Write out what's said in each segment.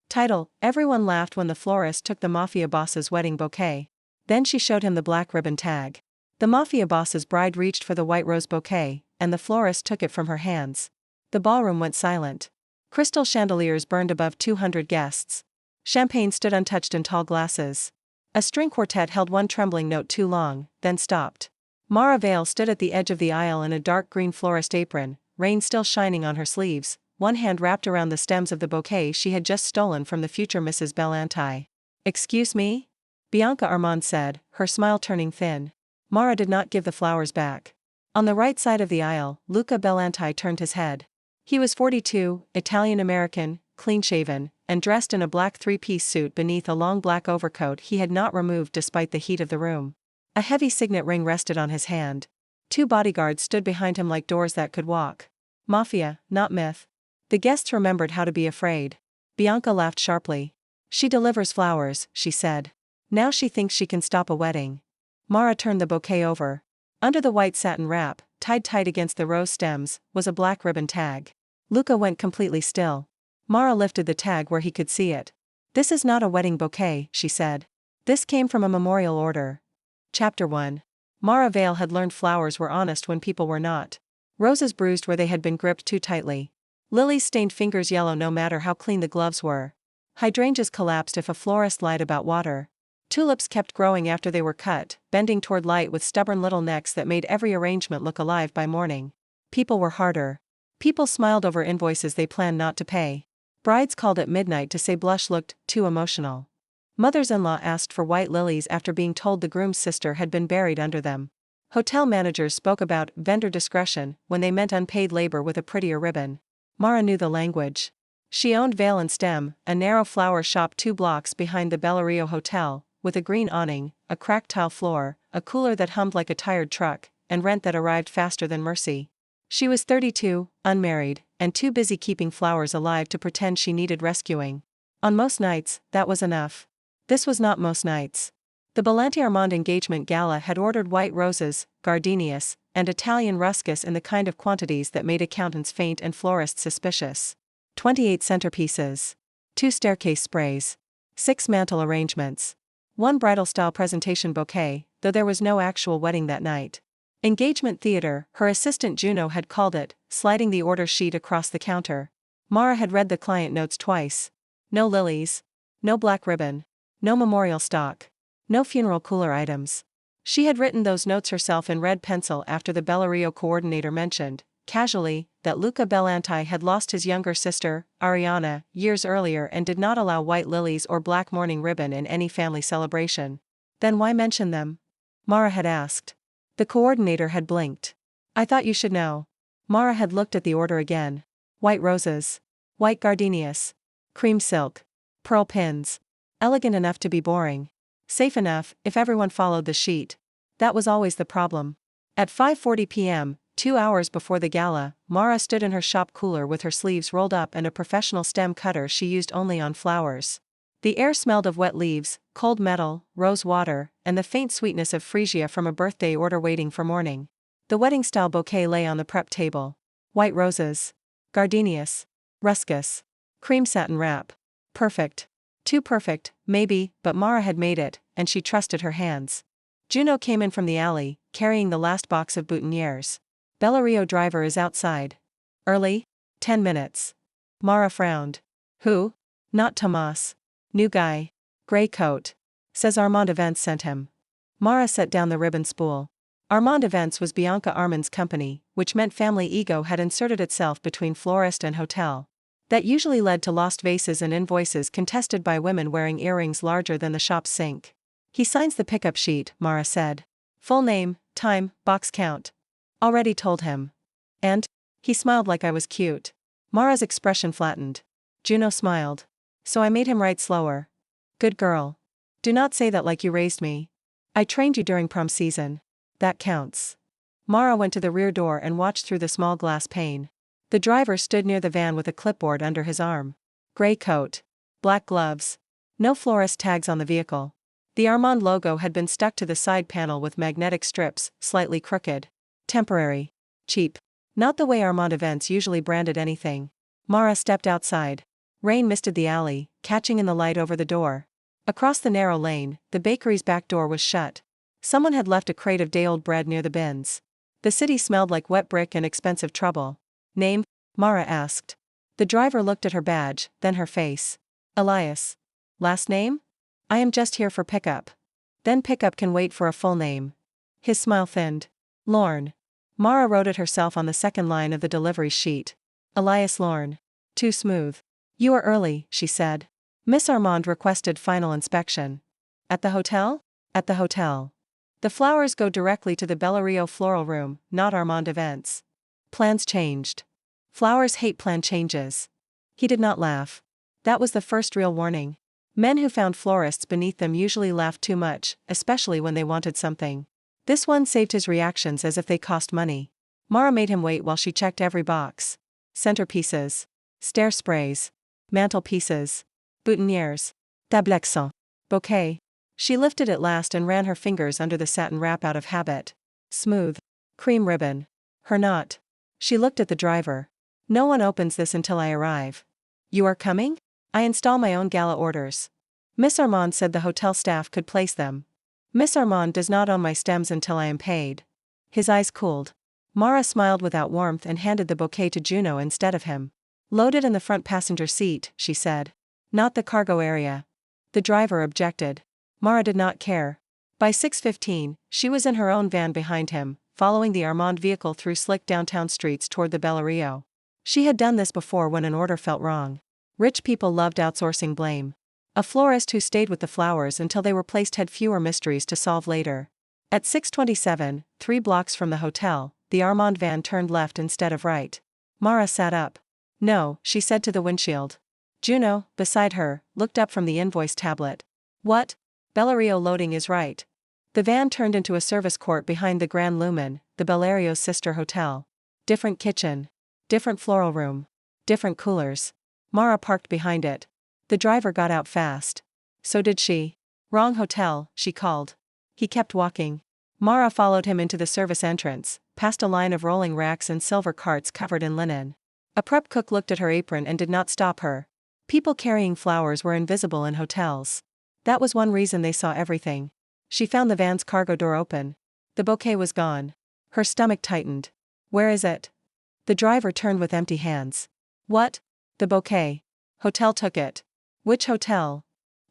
Title: Everyone laughed when the florist took the Mafia Boss's wedding bouquet. Then she showed him the black ribbon tag. The Mafia Boss's bride reached for the white rose bouquet, and the florist took it from her hands. The ballroom went silent. Crystal chandeliers burned above 200 guests. Champagne stood untouched in tall glasses. A string quartet held one trembling note too long, then stopped. Mara Vale stood at the edge of the aisle in a dark green florist apron, rain still shining on her sleeves, one hand wrapped around the stems of the bouquet she had just stolen from the future Mrs. Bellanti. "Excuse me?" Bianca Armand said, her smile turning thin. Mara did not give the flowers back. On the right side of the aisle, Luca Bellanti turned his head. He was 42, Italian-American, clean-shaven, and dressed in a black three-piece suit beneath a long black overcoat he had not removed despite the heat of the room. A heavy signet ring rested on his hand. 2 bodyguards stood behind him like doors that could walk. Mafia, not myth. The guests remembered how to be afraid. Bianca laughed sharply. "She delivers flowers," she said. "Now she thinks she can stop a wedding." Mara turned the bouquet over. Under the white satin wrap, tied tight against the rose stems, was a black ribbon tag. Luca went completely still. Mara lifted the tag where he could see it. "This is not a wedding bouquet," she said. "This came from a memorial order." Chapter 1. Mara Vale had learned flowers were honest when people were not. Roses bruised where they had been gripped too tightly. Lilies stained fingers yellow no matter how clean the gloves were. Hydrangeas collapsed if a florist lied about water. Tulips kept growing after they were cut, bending toward light with stubborn little necks that made every arrangement look alive by morning. People were harder. People smiled over invoices they planned not to pay. Brides called at midnight to say blush looked too emotional. Mothers-in-law asked for white lilies after being told the groom's sister had been buried under them. Hotel managers spoke about vendor discretion when they meant unpaid labor with a prettier ribbon. Mara knew the language. She owned Vale and Stem, a narrow flower shop 2 blocks behind the Bellerio Hotel, with a green awning, a cracked tile floor, a cooler that hummed like a tired truck, and rent that arrived faster than mercy. She was 32, unmarried, and too busy keeping flowers alive to pretend she needed rescuing. On most nights, that was enough. This was not most nights. The Bellanti Armand engagement gala had ordered white roses, gardenias, and Italian ruscus in the kind of quantities that made accountants faint and florists suspicious. 28 centerpieces. 2 staircase sprays. 6 mantle arrangements. 1 bridal-style presentation bouquet, though there was no actual wedding that night. Engagement theater, her assistant Juno had called it, sliding the order sheet across the counter. Mara had read the client notes twice. No lilies. No black ribbon. No memorial stock. No funeral cooler items. She had written those notes herself in red pencil after the Bellerio coordinator mentioned, casually, that Luca Bellanti had lost his younger sister, Ariana, years earlier and did not allow white lilies or black mourning ribbon in any family celebration. Then why mention them? Mara had asked. The coordinator had blinked. "I thought you should know." Mara had looked at the order again. White roses. White gardenias. Cream silk. Pearl pins. Elegant enough to be boring. Safe enough, if everyone followed the sheet. That was always the problem. At 5:40 p.m., 2 hours before the gala, Mara stood in her shop cooler with her sleeves rolled up and a professional stem cutter she used only on flowers. The air smelled of wet leaves, cold metal, rose water, and the faint sweetness of freesia from a birthday order waiting for morning. The wedding-style bouquet lay on the prep table. White roses. Gardenias. Ruscus. Cream satin wrap. Perfect. Too perfect, maybe, but Mara had made it, and she trusted her hands. Juno came in from the alley, carrying the last box of boutonnieres. "Bellerio driver is outside." "Early?" 10 minutes. Mara frowned. "Who?" "Not Tomas. New guy. Gray coat. Says Armand Events sent him." Mara set down the ribbon spool. Armand Events was Bianca Armand's company, which meant family ego had inserted itself between florist and hotel. That usually led to lost vases and invoices contested by women wearing earrings larger than the shop's sink. "He signs the pickup sheet," Mara said. "Full name, time, box count." "Already told him." "And?" "He smiled like I was cute." Mara's expression flattened. Juno smiled. "So I made him write slower." "Good girl. Do not say that like you raised me. I trained you during prom season. That counts." Mara went to the rear door and watched through the small glass pane. The driver stood near the van with a clipboard under his arm. Gray coat. Black gloves. No florist tags on the vehicle. The Armand logo had been stuck to the side panel with magnetic strips, slightly crooked. Temporary. Cheap. Not the way Armand Events usually branded anything. Mara stepped outside. Rain misted the alley, catching in the light over the door. Across the narrow lane, the bakery's back door was shut. Someone had left a crate of day-old bread near the bins. The city smelled like wet brick and expensive trouble. Name? Mara asked. The driver looked at her badge, then her face. Elias. Last name? I am just here for pickup. Then pickup can wait for a full name. His smile thinned. Lorne. Mara wrote it herself on the second line of the delivery sheet. Elias Lorne. Too smooth. You are early, she said. Miss Armand requested final inspection. At the hotel? At the hotel. The flowers go directly to the Bellario floral room, not Armand events. Plans changed. Flowers hate plan changes. He did not laugh. That was the first real warning. Men who found florists beneath them usually laughed too much, especially when they wanted something. This one saved his reactions as if they cost money. Mara made him wait while she checked every box. Centerpieces. Stair sprays. Mantelpieces. Boutonnieres. Tablexon. Bouquet. She lifted at last and ran her fingers under the satin wrap out of habit. Smooth. Cream ribbon. Her knot. She looked at the driver. No one opens this until I arrive. You are coming? I install my own gala orders. Miss Armand said the hotel staff could place them. Miss Armand does not own my stems until I am paid. His eyes cooled. Mara smiled without warmth and handed the bouquet to Juno instead of him. Loaded in the front passenger seat, she said. Not the cargo area. The driver objected. Mara did not care. By 6:15, she was in her own van behind him, following the Armand vehicle through slick downtown streets toward the Bellario. She had done this before when an order felt wrong. Rich people loved outsourcing blame. A florist who stayed with the flowers until they were placed had fewer mysteries to solve later. At 6:27, 3 blocks from the hotel, the Armand van turned left instead of right. Mara sat up. No, she said to the windshield. Juno, beside her, looked up from the invoice tablet. What? Bellario loading is right. The van turned into a service court behind the Grand Lumen, the Bellario's sister hotel. Different kitchen. Different floral room. Different coolers. Mara parked behind it. The driver got out fast. So did she. Wrong hotel, she called. He kept walking. Mara followed him into the service entrance, past a line of rolling racks and silver carts covered in linen. A prep cook looked at her apron and did not stop her. People carrying flowers were invisible in hotels. That was one reason they saw everything. She found the van's cargo door open. The bouquet was gone. Her stomach tightened. Where is it? The driver turned with empty hands. What? The bouquet. Hotel took it. Which hotel?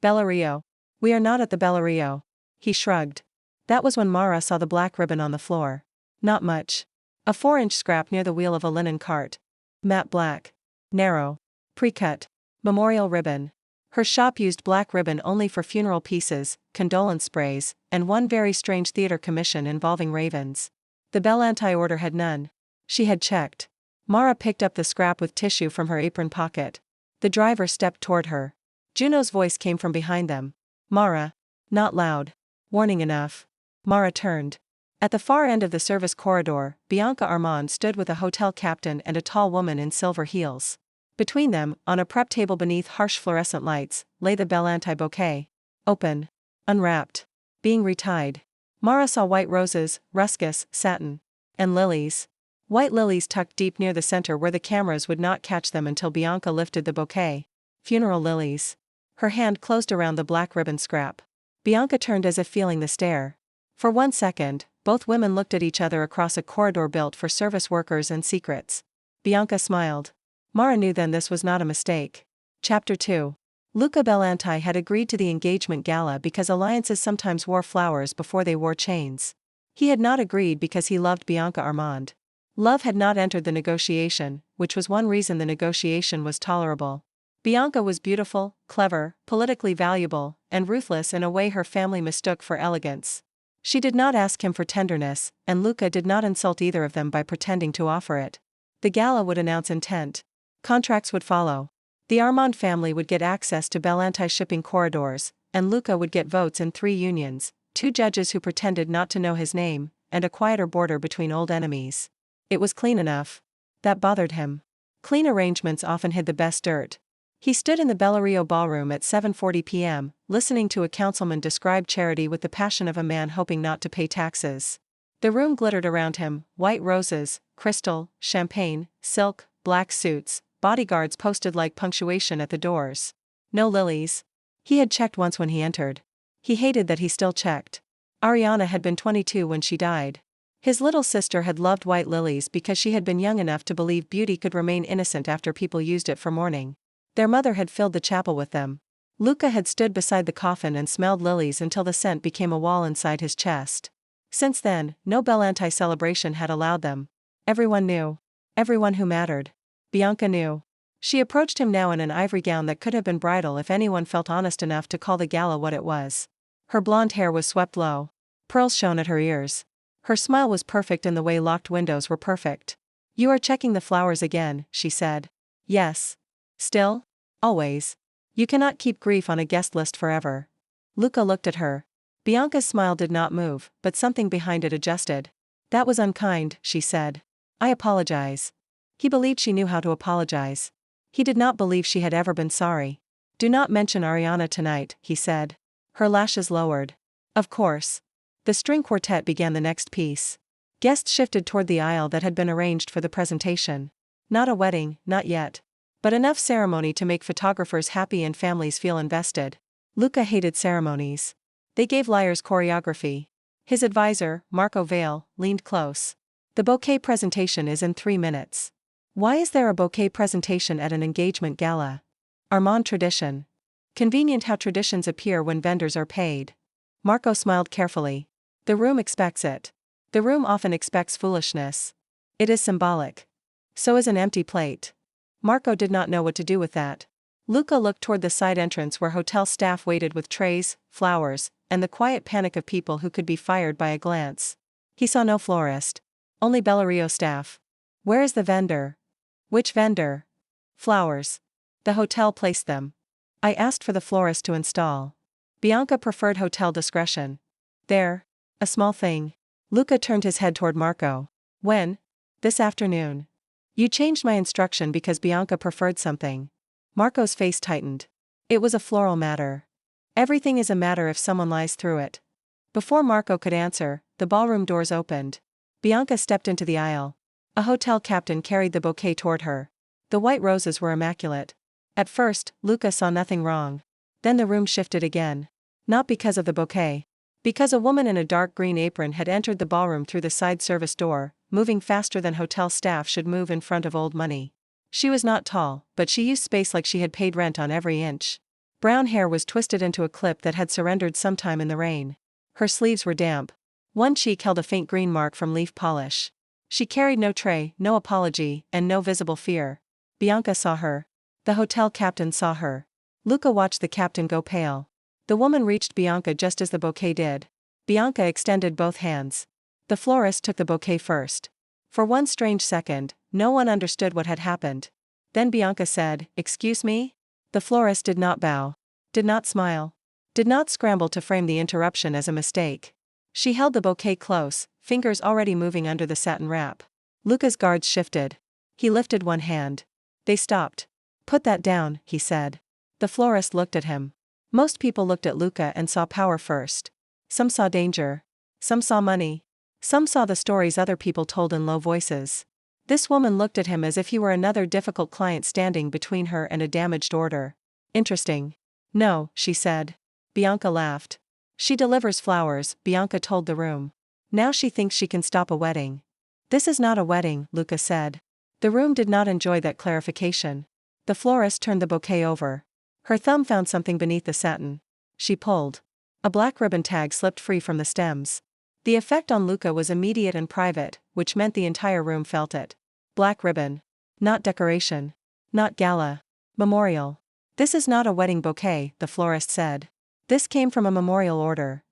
Bellario. We are not at the Bellario. He shrugged. That was when Mara saw the black ribbon on the floor. Not much. A 4-inch scrap near the wheel of a linen cart. Matte black. Narrow. Pre-cut. Memorial ribbon. Her shop used black ribbon only for funeral pieces, condolence sprays, and one very strange theater commission involving ravens. The Bellanti order had none. She had checked. Mara picked up the scrap with tissue from her apron pocket. The driver stepped toward her. Juno's voice came from behind them. Mara. Not loud. Warning enough. Mara turned. At the far end of the service corridor, Bianca Armand stood with a hotel captain and a tall woman in silver heels. Between them, on a prep table beneath harsh fluorescent lights, lay the Bellanti bouquet. Open. Unwrapped. Being retied. Mara saw white roses, ruscus, satin. And lilies. White lilies tucked deep near the center where the cameras would not catch them until Bianca lifted the bouquet. Funeral lilies. Her hand closed around the black ribbon scrap. Bianca turned as if feeling the stare. For 1 second, both women looked at each other across a corridor built for service workers and secrets. Bianca smiled. Mara knew then this was not a mistake. Chapter 2. Luca Bellanti had agreed to the engagement gala because alliances sometimes wore flowers before they wore chains. He had not agreed because he loved Bianca Armand. Love had not entered the negotiation, which was one reason the negotiation was tolerable. Bianca was beautiful, clever, politically valuable, and ruthless in a way her family mistook for elegance. She did not ask him for tenderness, and Luca did not insult either of them by pretending to offer it. The gala would announce intent. Contracts would follow. The Armand family would get access to Bellanti shipping corridors, and Luca would get votes in 3 unions, 2 judges who pretended not to know his name, and a quieter border between old enemies. It was clean enough. That bothered him. Clean arrangements often hid the best dirt. He stood in the Bellario ballroom at 7:40 p.m., listening to a councilman describe charity with the passion of a man hoping not to pay taxes. The room glittered around him, white roses, crystal, champagne, silk, black suits, bodyguards posted like punctuation at the doors. No lilies. He had checked once when he entered. He hated that he still checked. Ariana had been 22 when she died. His little sister had loved white lilies because she had been young enough to believe beauty could remain innocent after people used it for mourning. Their mother had filled the chapel with them. Luca had stood beside the coffin and smelled lilies until the scent became a wall inside his chest. Since then, no Bellanti celebration had allowed them. Everyone knew. Everyone who mattered. Bianca knew. She approached him now in an ivory gown that could have been bridal if anyone felt honest enough to call the gala what it was. Her blonde hair was swept low. Pearls shone at her ears. Her smile was perfect and the way locked windows were perfect. "You are checking the flowers again," she said. "Yes. Still? Always. You cannot keep grief on a guest list forever." Luca looked at her. Bianca's smile did not move, but something behind it adjusted. "That was unkind," she said. "I apologize." He believed she knew how to apologize. He did not believe she had ever been sorry. "Do not mention Ariana tonight," he said. Her lashes lowered. "Of course." The string quartet began the next piece. Guests shifted toward the aisle that had been arranged for the presentation. Not a wedding, not yet. But enough ceremony to make photographers happy and families feel invested. Luca hated ceremonies. They gave liars choreography. His advisor, Marco Vale, leaned close. "The bouquet presentation is in 3 minutes. Why is there a bouquet presentation at an engagement gala?" "Armand tradition. Convenient how traditions appear when vendors are paid." Marco smiled carefully. "The room expects it. The room often expects foolishness. It is symbolic. So is an empty plate." Marco did not know what to do with that. Luca looked toward the side entrance where hotel staff waited with trays, flowers, and the quiet panic of people who could be fired by a glance. He saw no florist. Only Bellario staff. "Where is the vendor?" "Which vendor?" "Flowers. The hotel placed them. I asked for the florist to install." Bianca preferred hotel discretion. "There. A small thing." Luca turned his head toward Marco. "When?" "This afternoon." "You changed my instruction because Bianca preferred something." Marco's face tightened. "It was a floral matter." "Everything is a matter if someone lies through it." Before Marco could answer, the ballroom doors opened. Bianca stepped into the aisle. A hotel captain carried the bouquet toward her. The white roses were immaculate. At first, Luca saw nothing wrong. Then the room shifted again. Not because of the bouquet. Because a woman in a dark green apron had entered the ballroom through the side service door, moving faster than hotel staff should move in front of old money. She was not tall, but she used space like she had paid rent on every inch. Brown hair was twisted into a clip that had surrendered sometime in the rain. Her sleeves were damp. One cheek held a faint green mark from leaf polish. She carried no tray, no apology, and no visible fear. Bianca saw her. The hotel captain saw her. Luca watched the captain go pale. The woman reached Bianca just as the bouquet did. Bianca extended both hands. The florist took the bouquet first. For one strange second, no one understood what had happened. Then Bianca said, "Excuse me?" The florist did not bow. Did not smile. Did not scramble to frame the interruption as a mistake. She held the bouquet close, fingers already moving under the satin wrap. Luca's guards shifted. He lifted one hand. They stopped. "Put that down," he said. The florist looked at him. Most people looked at Luca and saw power first. Some saw danger. Some saw money. Some saw the stories other people told in low voices. This woman looked at him as if he were another difficult client standing between her and a damaged order. "Interesting." "No," she said. Bianca laughed. "She delivers flowers," Bianca told the room. "Now she thinks she can stop a wedding." "This is not a wedding," Luca said. The room did not enjoy that clarification. The florist turned the bouquet over. Her thumb found something beneath the satin. She pulled. A black ribbon tag slipped free from the stems. The effect on Luca was immediate and private, which meant the entire room felt it. Black ribbon. Not decoration. Not gala. Memorial. "This is not a wedding bouquet," the florist said. "This came from a memorial order."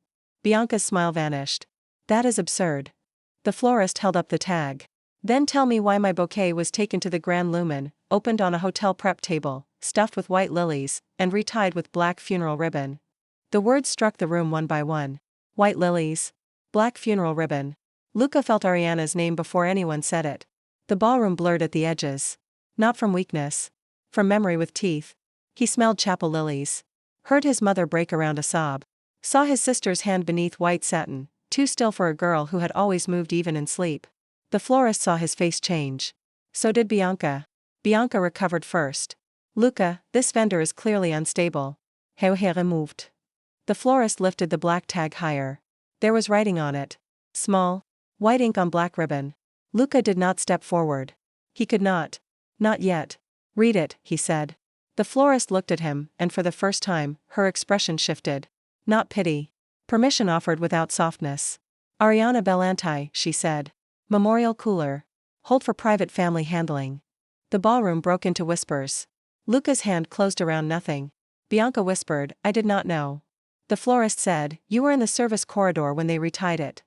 Bianca's smile vanished. "That is absurd." The florist held up the tag. "Then tell me why my bouquet was taken to the Grand Lumen, opened on a hotel prep table, stuffed with white lilies, and retied with black funeral ribbon." The words struck the room one by one. White lilies. Black funeral ribbon. Luca felt Ariana's name before anyone said it. The ballroom blurred at the edges. Not from weakness. From memory with teeth. He smelled chapel lilies. Heard his mother break around a sob. Saw his sister's hand beneath white satin, too still for a girl who had always moved even in sleep. The florist saw his face change. So did Bianca. Bianca recovered first. Luca, this vendor is clearly unstable. He removed. The florist lifted the black tag higher. There was writing on it. Small. White ink on black ribbon. Luca did not step forward. He could not. Not yet. Read it, he said. The florist looked at him, and for the first time, her expression shifted. Not pity. Permission offered without softness. Ariana Bellanti, she said. Memorial cooler. Hold for private family handling. The ballroom broke into whispers. Luca's hand closed around nothing. Bianca whispered, I did not know. The florist said, you were in the service corridor when they retied it.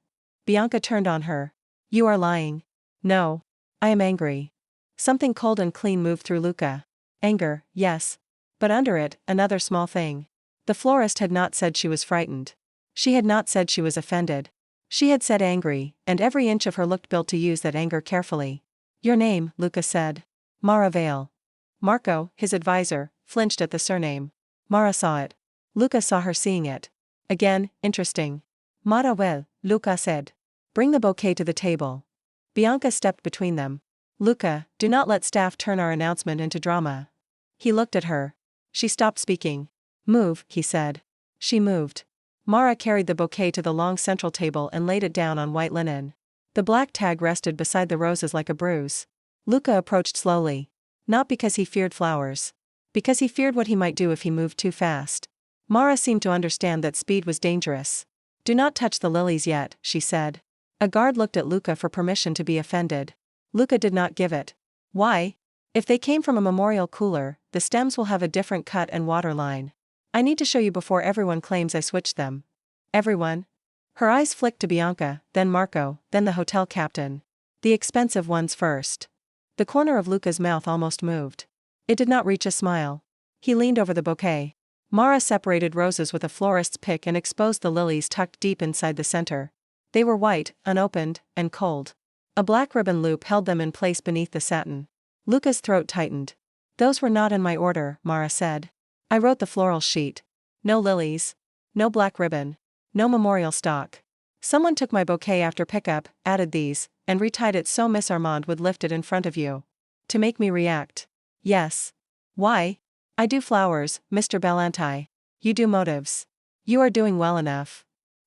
Bianca turned on her. You are lying. No. I am angry. Something cold and clean moved through Luca. Anger, yes. But under it, another small thing. The florist had not said she was frightened. She had not said she was offended. She had said angry, and every inch of her looked built to use that anger carefully. Your name, Luca said. Mara Vale. Marco, his advisor, flinched at the surname. Mara saw it. Luca saw her seeing it. Again, interesting. Mara Vale, Luca said. Bring the bouquet to the table. Bianca stepped between them. Luca, do not let staff turn our announcement into drama. He looked at her. She stopped speaking. Move, he said. She moved. Mara carried the bouquet to the long central table and laid it down on white linen. The black tag rested beside the roses like a bruise. Luca approached slowly. Not because he feared flowers. Because he feared what he might do if he moved too fast. Mara seemed to understand that speed was dangerous. Do not touch the lilies yet, she said. A guard looked at Luca for permission to be offended. Luca did not give it. Why? If they came from a memorial cooler, the stems will have a different cut and water line. I need to show you before everyone claims I switched them. Everyone? Her eyes flicked to Bianca, then Marco, then the hotel captain. The expensive ones first. The corner of Luca's mouth almost moved. It did not reach a smile. He leaned over the bouquet. Mara separated roses with a florist's pick and exposed the lilies tucked deep inside the center. They were white, unopened, and cold. A black ribbon loop held them in place beneath the satin. Luca's throat tightened. Those were not in my order, Mara said. I wrote the floral sheet. No lilies. No black ribbon. No memorial stock. Someone took my bouquet after pickup, added these, and retied it so Miss Armand would lift it in front of you. To make me react. Yes. Why? I do flowers, Mr. Bellanti. You do motives. You are doing well enough.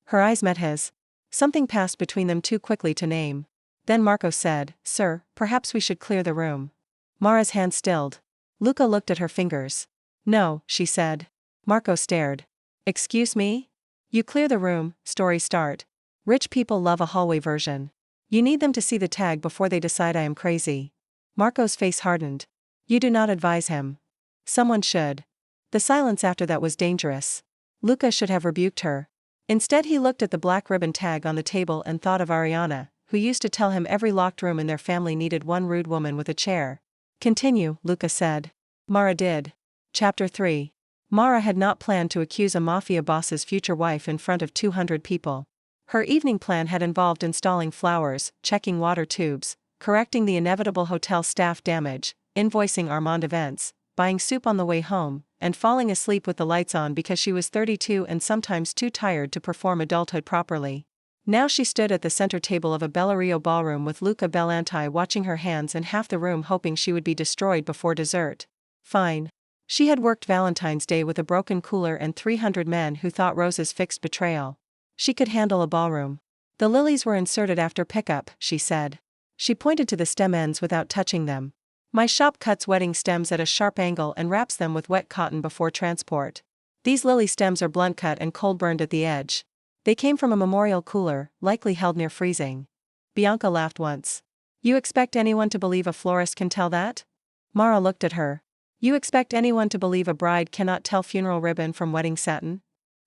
Her eyes met his. Something passed between them too quickly to name. Then Marco said, Sir, perhaps we should clear the room. Mara's hand stilled. Luca looked at her fingers. No, she said. Marco stared. Excuse me? You clear the room, story start. Rich people love a hallway version. You need them to see the tag before they decide I am crazy. Marco's face hardened. You do not advise him. Someone should. The silence after that was dangerous. Luca should have rebuked her. Instead he looked at the black ribbon tag on the table and thought of Ariana, who used to tell him every locked room in their family needed one rude woman with a chair. Continue, Luca said. Mara did. Chapter 3. Mara had not planned to accuse a mafia boss's future wife in front of 200 people. Her evening plan had involved installing flowers, checking water tubes, correcting the inevitable hotel staff damage, invoicing Armand events, buying soup on the way home, and falling asleep with the lights on because she was 32 and sometimes too tired to perform adulthood properly. Now she stood at the center table of a Bellario ballroom with Luca Bellanti watching her hands and half the room hoping she would be destroyed before dessert. Fine. She had worked Valentine's Day with a broken cooler and 300 men who thought roses fixed betrayal. She could handle a ballroom. The lilies were inserted after pickup, she said. She pointed to the stem ends without touching them. My shop cuts wedding stems at a sharp angle and wraps them with wet cotton before transport. These lily stems are blunt cut and cold burned at the edge. They came from a memorial cooler, likely held near freezing. Bianca laughed once. You expect anyone to believe a florist can tell that? Mara looked at her. You expect anyone to believe a bride cannot tell funeral ribbon from wedding satin?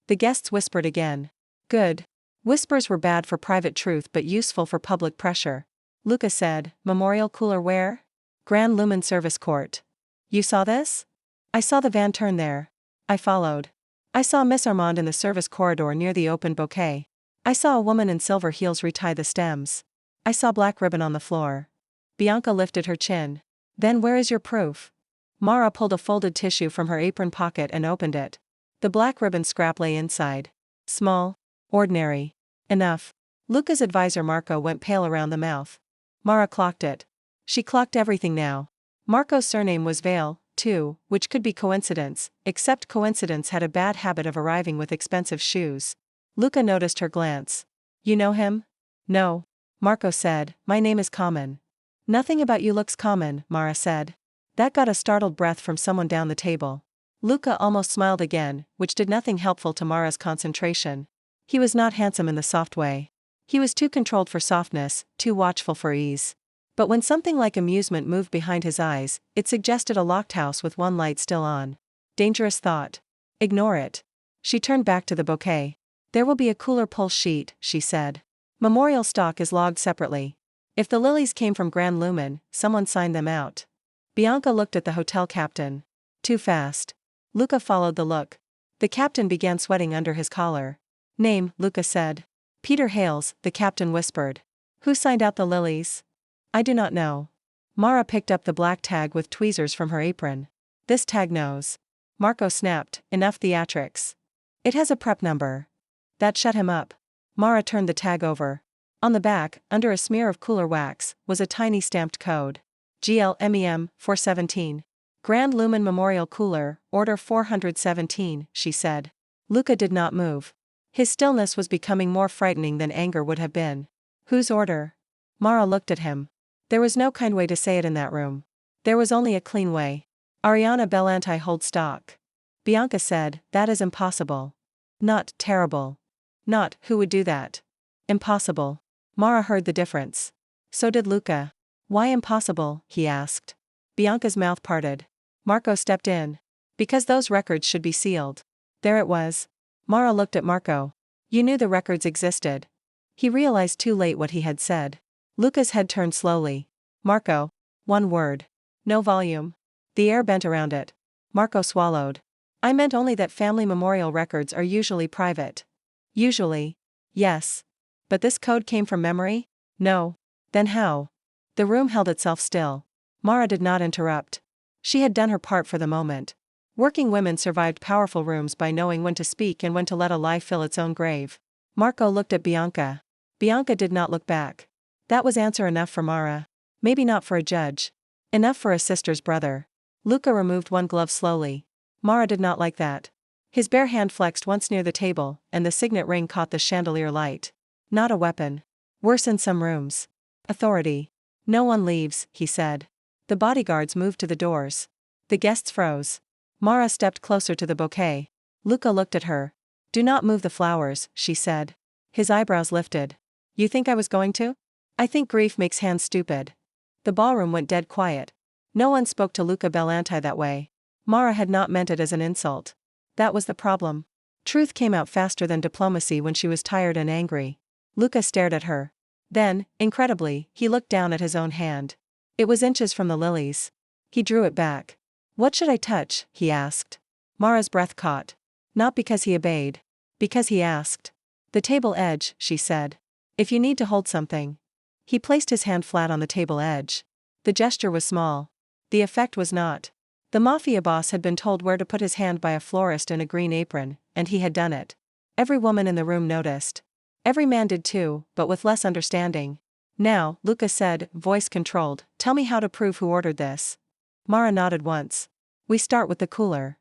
The guests whispered again. Good. Whispers were bad for private truth but useful for public pressure. Luca said, Memorial cooler where? Grand Lumen Service Court. You saw this? I saw the van turn there. I followed. I saw Miss Armand in the service corridor near the open bouquet. I saw a woman in silver heels retie the stems. I saw black ribbon on the floor. Bianca lifted her chin. Then where is your proof? Mara pulled a folded tissue from her apron pocket and opened it. The black ribbon scrap lay inside. Small. Ordinary. Enough. Luca's advisor Marco went pale around the mouth. Mara clocked it. She clocked everything now. Marco's surname was Vale, too, which could be coincidence, except coincidence had a bad habit of arriving with expensive shoes. Luca noticed her glance. You know him? No. Marco said, my name is common. Nothing about you looks common, Mara said. That got a startled breath from someone down the table. Luca almost smiled again, which did nothing helpful to Mara's concentration. He was not handsome in the soft way. He was too controlled for softness, too watchful for ease. But when something like amusement moved behind his eyes, it suggested a locked house with one light still on. Dangerous thought. Ignore it. She turned back to the bouquet. There will be a cooler pull sheet, she said. Memorial stock is logged separately. If the lilies came from Grand Lumen, someone signed them out. Bianca looked at the hotel captain. Too fast. Luca followed the look. The captain began sweating under his collar. Name, Luca said. Peter Hales, the captain whispered. Who signed out the lilies? I do not know. Mara picked up the black tag with tweezers from her apron. This tag knows. Marco snapped, enough theatrics. It has a prep number. That shut him up. Mara turned the tag over. On the back, under a smear of cooler wax, was a tiny stamped code. GLMEM 417. Grand Lumen Memorial Cooler, Order 417, she said. Luca did not move. His stillness was becoming more frightening than anger would have been. Whose order? Mara looked at him. There was no kind way to say it in that room. There was only a clean way. Ariana Bellanti hold stock. Bianca said, that is impossible. Not terrible. Not, who would do that? Impossible. Mara heard the difference. So did Luca. Why impossible, he asked. Bianca's mouth parted. Marco stepped in. Because those records should be sealed. There it was. Mara looked at Marco. You knew the records existed. He realized too late what he had said. Luca's head turned slowly. Marco. One word. No volume. The air bent around it. Marco swallowed. I meant only that family memorial records are usually private. Usually. Yes. But this code came from memory? No. Then how? The room held itself still. Mara did not interrupt. She had done her part for the moment. Working women survived powerful rooms by knowing when to speak and when to let a lie fill its own grave. Marco looked at Bianca. Bianca did not look back. That was answer enough for Mara. Maybe not for a judge. Enough for a sister's brother. Luca removed one glove slowly. Mara did not like that. His bare hand flexed once near the table, and the signet ring caught the chandelier light. Not a weapon. Worse in some rooms. Authority. No one leaves, he said. The bodyguards moved to the doors. The guests froze. Mara stepped closer to the bouquet. Luca looked at her. Do not move the flowers, she said. His eyebrows lifted. You think I was going to? I think grief makes hands stupid. The ballroom went dead quiet. No one spoke to Luca Bellanti that way. Mara had not meant it as an insult. That was the problem. Truth came out faster than diplomacy when she was tired and angry. Luca stared at her. Then, incredibly, he looked down at his own hand. It was inches from the lilies. He drew it back. What should I touch? He asked. Mara's breath caught. Not because he obeyed. Because he asked. The table edge, she said. If you need to hold something. He placed his hand flat on the table edge. The gesture was small. The effect was not. The Mafia Boss had been told where to put his hand by a florist in a green apron, and he had done it. Every woman in the room noticed. Every man did too, but with less understanding. Now, Luca said, voice controlled, tell me how to prove who ordered this. Mara nodded once. We start with the cooler.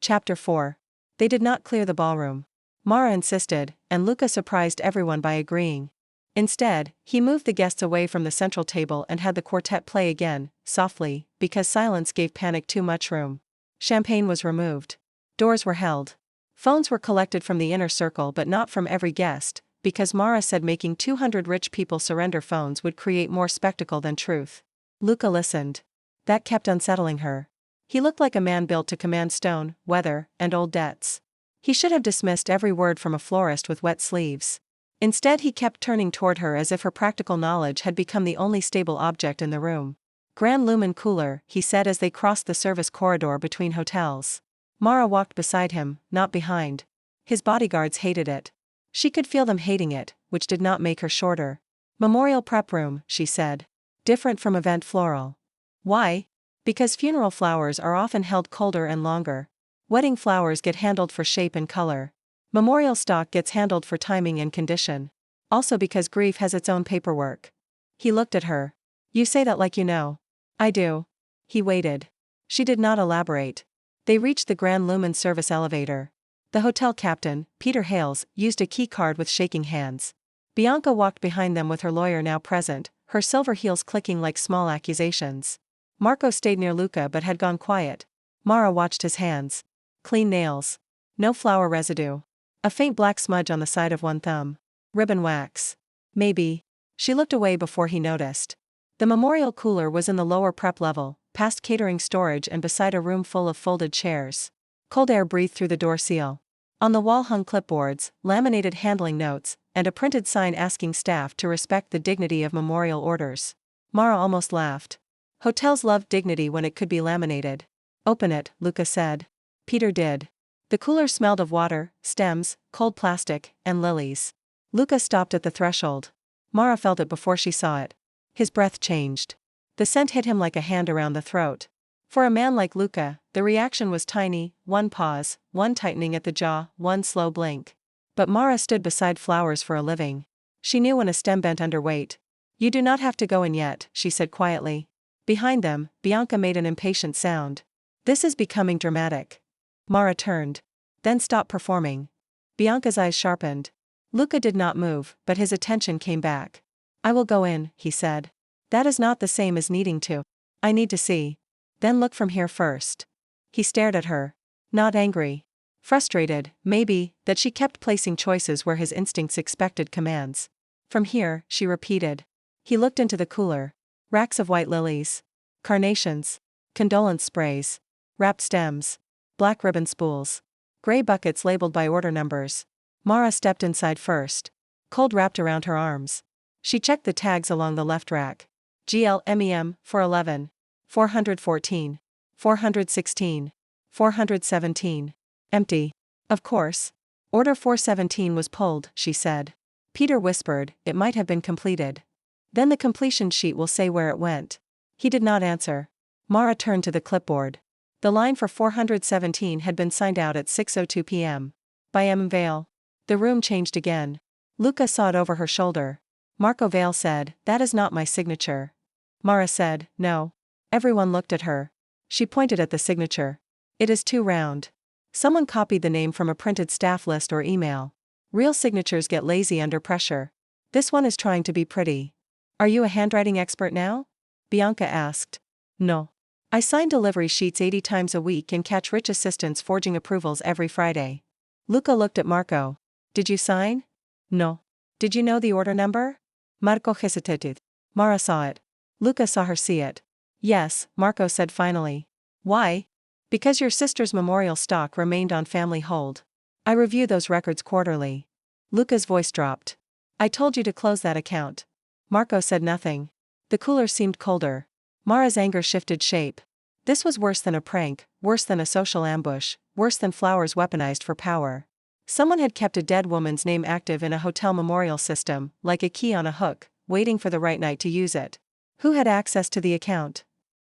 Chapter 4. They did not clear the ballroom. Mara insisted, and Luca surprised everyone by agreeing. Instead, he moved the guests away from the central table and had the quartet play again, softly, because silence gave panic too much room. Champagne was removed. Doors were held. Phones were collected from the inner circle but not from every guest, because Mara said making 200 rich people surrender phones would create more spectacle than truth. Luca listened. That kept unsettling her. He looked like a man built to command stone, weather, and old debts. He should have dismissed every word from a florist with wet sleeves. Instead he kept turning toward her as if her practical knowledge had become the only stable object in the room. Grand Lumen Cooler, he said as they crossed the service corridor between hotels. Mara walked beside him, not behind. His bodyguards hated it. She could feel them hating it, which did not make her shorter. Memorial prep room, she said. Different from event floral. Why? Because funeral flowers are often held colder and longer. Wedding flowers get handled for shape and color. Memorial stock gets handled for timing and condition. Also because grief has its own paperwork. He looked at her. You say that like you know. I do. He waited. She did not elaborate. They reached the Grand Lumen service elevator. The hotel captain, Peter Hales, used a key card with shaking hands. Bianca walked behind them with her lawyer now present, her silver heels clicking like small accusations. Marco stayed near Luca but had gone quiet. Mara watched his hands. Clean nails. No flour residue. A faint black smudge on the side of one thumb. Ribbon wax. Maybe. She looked away before he noticed. The memorial cooler was in the lower prep level, past catering storage and beside a room full of folded chairs. Cold air breathed through the door seal. On the wall hung clipboards, laminated handling notes, and a printed sign asking staff to respect the dignity of memorial orders. Mara almost laughed. Hotels love dignity when it could be laminated. Open it, Luca said. Peter did. The cooler smelled of water, stems, cold plastic, and lilies. Luca stopped at the threshold. Mara felt it before she saw it. His breath changed. The scent hit him like a hand around the throat. For a man like Luca, the reaction was tiny, one pause, one tightening at the jaw, one slow blink. But Mara stood beside flowers for a living. She knew when a stem bent under weight. You do not have to go in yet, she said quietly. Behind them, Bianca made an impatient sound. This is becoming dramatic. Mara turned. Then stopped performing. Bianca's eyes sharpened. Luca did not move, but his attention came back. I will go in, he said. That is not the same as needing to. I need to see. Then look from here first. He stared at her. Not angry. Frustrated, maybe, that she kept placing choices where his instincts expected commands. From here, she repeated. He looked into the cooler. Racks of white lilies. Carnations. Condolence sprays. Wrapped stems. Black ribbon spools. Gray buckets labeled by order numbers. Mara stepped inside first. Cold wrapped around her arms. She checked the tags along the left rack. GLMEM, 411. 414. 416. 417. Empty. Of course. Order 417 was pulled, she said. Peter whispered, it might have been completed. Then the completion sheet will say where it went. He did not answer. Mara turned to the clipboard. The line for 417 had been signed out at 6:02 p.m. By M. Vale. The room changed again. Luca saw it over her shoulder. Marco Vale said, that is not my signature. Mara said, no. Everyone looked at her. She pointed at the signature. It is too round. Someone copied the name from a printed staff list or email. Real signatures get lazy under pressure. This one is trying to be pretty. Are you a handwriting expert now? Bianca asked. No. I sign delivery sheets 80 times a week and catch rich assistants forging approvals every Friday. Luca looked at Marco. Did you sign? No. Did you know the order number? Marco hesitated. Mara saw it. Luca saw her see it. Yes, Marco said finally. Why? Because your sister's memorial stock remained on family hold. I review those records quarterly. Luca's voice dropped. I told you to close that account. Marco said nothing. The cooler seemed colder. Mara's anger shifted shape. This was worse than a prank, worse than a social ambush, worse than flowers weaponized for power. Someone had kept a dead woman's name active in a hotel memorial system, like a key on a hook, waiting for the right night to use it. Who had access to the account?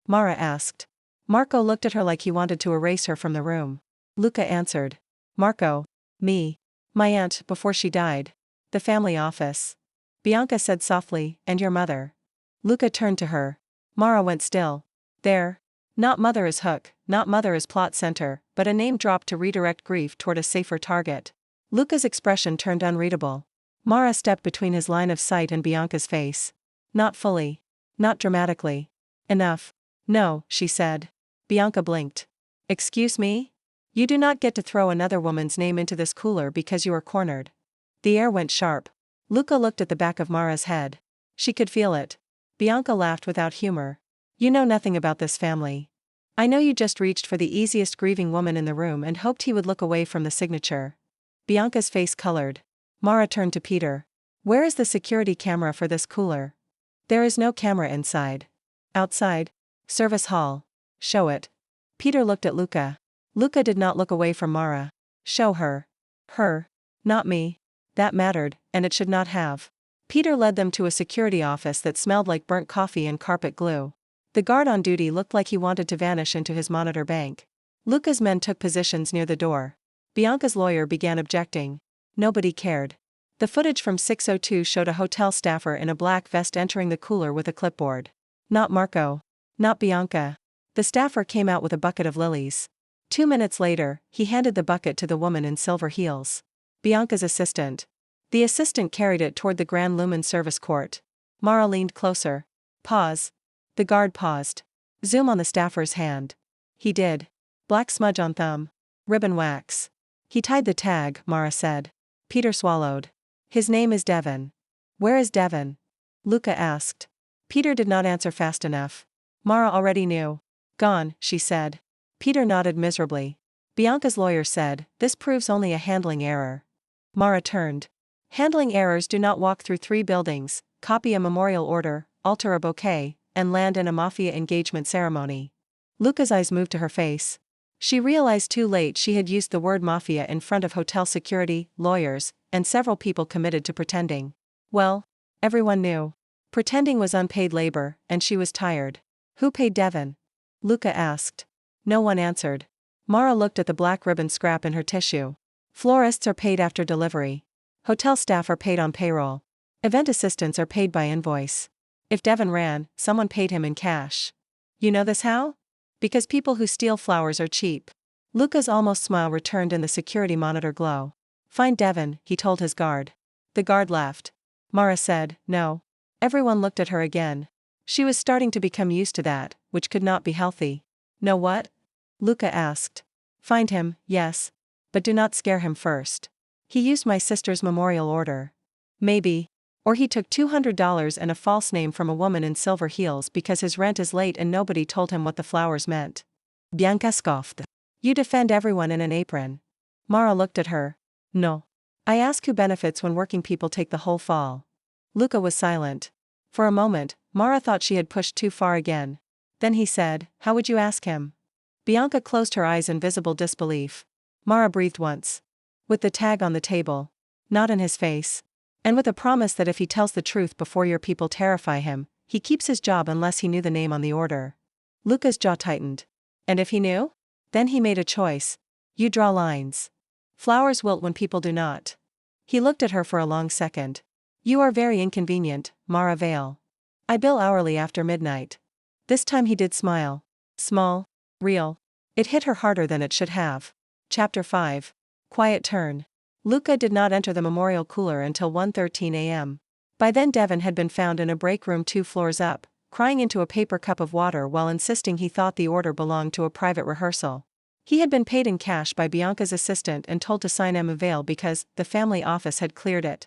Mara asked. Marco looked at her like he wanted to erase her from the room. Luca answered. Marco. Me. My aunt, before she died. The family office. Bianca said softly, and your mother. Luca turned to her. Mara went still. There. Not mother as hook, not mother as plot center, but a name dropped to redirect grief toward a safer target. Luca's expression turned unreadable. Mara stepped between his line of sight and Bianca's face. Not fully. Not dramatically. Enough. No, she said. Bianca blinked. Excuse me? You do not get to throw another woman's name into this cooler because you are cornered. The air went sharp. Luca looked at the back of Mara's head. She could feel it. Bianca laughed without humor. You know nothing about this family. I know you just reached for the easiest grieving woman in the room and hoped he would look away from the signature. Bianca's face colored. Mara turned to Peter. Where is the security camera for this cooler? There is no camera inside. Outside? Service hall. Show it. Peter looked at Luca. Luca did not look away from Mara. Show her. Her. Not me. That mattered, and it should not have. Peter led them to a security office that smelled like burnt coffee and carpet glue. The guard on duty looked like he wanted to vanish into his monitor bank. Luca's men took positions near the door. Bianca's lawyer began objecting. Nobody cared. The footage from 6:02 showed a hotel staffer in a black vest entering the cooler with a clipboard. Not Marco. Not Bianca. The staffer came out with a bucket of lilies. 2 minutes later, he handed the bucket to the woman in silver heels. Bianca's assistant. The assistant carried it toward the Grand Lumen service court. Mara leaned closer. Pause. The guard paused. Zoom on the staffer's hand. He did. Black smudge on thumb. Ribbon wax. He tied the tag, Mara said. Peter swallowed. His name is Devon. Where is Devon? Luca asked. Peter did not answer fast enough. Mara already knew. Gone, she said. Peter nodded miserably. Bianca's lawyer said, this proves only a handling error. Mara turned. Handling errors do not walk through 3 buildings, copy a memorial order, alter a bouquet, and land in a mafia engagement ceremony. Luca's eyes moved to her face. She realized too late she had used the word mafia in front of hotel security, lawyers, and several people committed to pretending. Well, everyone knew. Pretending was unpaid labor, and she was tired. Who paid Devon? Luca asked. No one answered. Mara looked at the black ribbon scrap in her tissue. Florists are paid after delivery. Hotel staff are paid on payroll. Event assistants are paid by invoice. If Devon ran, someone paid him in cash. You know this how? Because people who steal flowers are cheap. Luca's almost smile returned in the security monitor glow. Find Devon, he told his guard. The guard left. Mara said, no. Everyone looked at her again. She was starting to become used to that, which could not be healthy. Know what? Luca asked. Find him, yes. But do not scare him first. He used my sister's memorial order. Maybe. Or he took $200 and a false name from a woman in silver heels because his rent is late and nobody told him what the flowers meant. Bianca scoffed. You defend everyone in an apron. Mara looked at her. No. I ask who benefits when working people take the whole fall. Luca was silent. For a moment, Mara thought she had pushed too far again. Then he said, how would you ask him? Bianca closed her eyes in visible disbelief. Mara breathed once. With the tag on the table. Not in his face. And with a promise that if he tells the truth before your people terrify him, he keeps his job unless he knew the name on the order. Luca's jaw tightened. And if he knew? Then he made a choice. You draw lines. Flowers wilt when people do not. He looked at her for a long second. You are very inconvenient, Mara Vale. I bill hourly after midnight. This time he did smile. Small. Real. It hit her harder than it should have. Chapter 5. Quiet turn. Luca did not enter the memorial cooler until 1:13 a.m. By then Devon had been found in a break room 2 floors up, crying into a paper cup of water while insisting he thought the order belonged to a private rehearsal. He had been paid in cash by Bianca's assistant and told to sign Emma Vale because the family office had cleared it.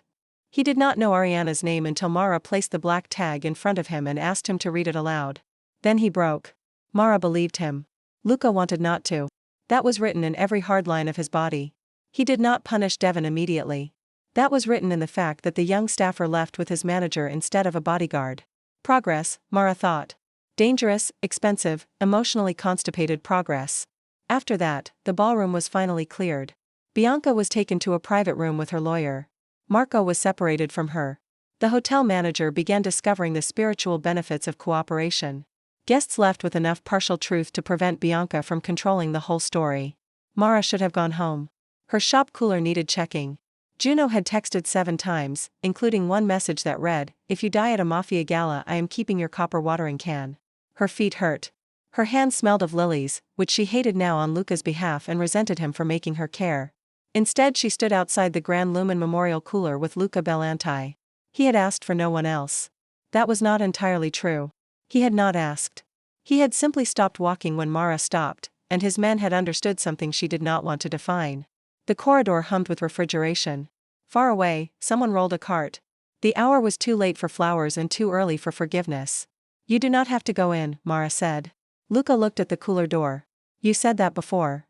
He did not know Ariana's name until Mara placed the black tag in front of him and asked him to read it aloud. Then he broke. Mara believed him. Luca wanted not to. That was written in every hard line of his body. He did not punish Devon immediately. That was written in the fact that the young staffer left with his manager instead of a bodyguard. Progress, Mara thought. Dangerous, expensive, emotionally constipated progress. After that, the ballroom was finally cleared. Bianca was taken to a private room with her lawyer. Marco was separated from her. The hotel manager began discovering the spiritual benefits of cooperation. Guests left with enough partial truth to prevent Bianca from controlling the whole story. Mara should have gone home. Her shop cooler needed checking. Juno had texted 7 times, including one message that read, if you die at a mafia gala I am keeping your copper watering can. Her feet hurt. Her hands smelled of lilies, which she hated now on Luca's behalf and resented him for making her care. Instead she stood outside the Grand Lumen memorial cooler with Luca Bellanti. He had asked for no one else. That was not entirely true. He had not asked. He had simply stopped walking when Mara stopped, and his men had understood something she did not want to define. The corridor hummed with refrigeration. Far away, someone rolled a cart. The hour was too late for flowers and too early for forgiveness. You do not have to go in, Mara said. Luca looked at the cooler door. You said that before.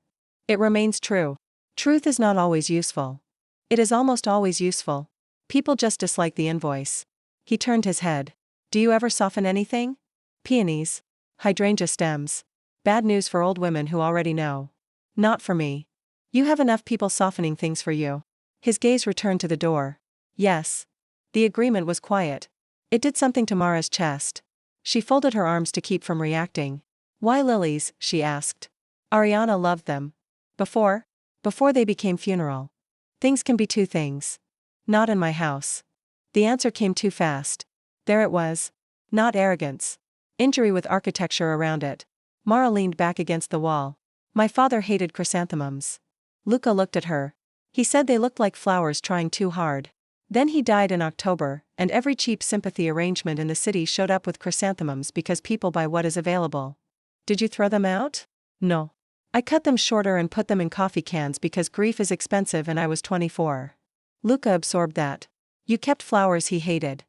It remains true. Truth is not always useful. It is almost always useful. People just dislike the invoice. He turned his head. Do you ever soften anything? Peonies. Hydrangea stems. Bad news for old women who already know. Not for me. You have enough people softening things for you. His gaze returned to the door. Yes. The agreement was quiet. It did something to Mara's chest. She folded her arms to keep from reacting. Why lilies? She asked. Ariana loved them. Before they became funeral. Things can be 2 things. Not in my house. The answer came too fast. There it was. Not arrogance. Injury with architecture around it. Mara leaned back against the wall. My father hated chrysanthemums. Luca looked at her. He said they looked like flowers trying too hard. Then he died in October, and every cheap sympathy arrangement in the city showed up with chrysanthemums because people buy what is available. Did you throw them out? No. I cut them shorter and put them in coffee cans because grief is expensive and I was 24. Luca absorbed that. You kept flowers he hated.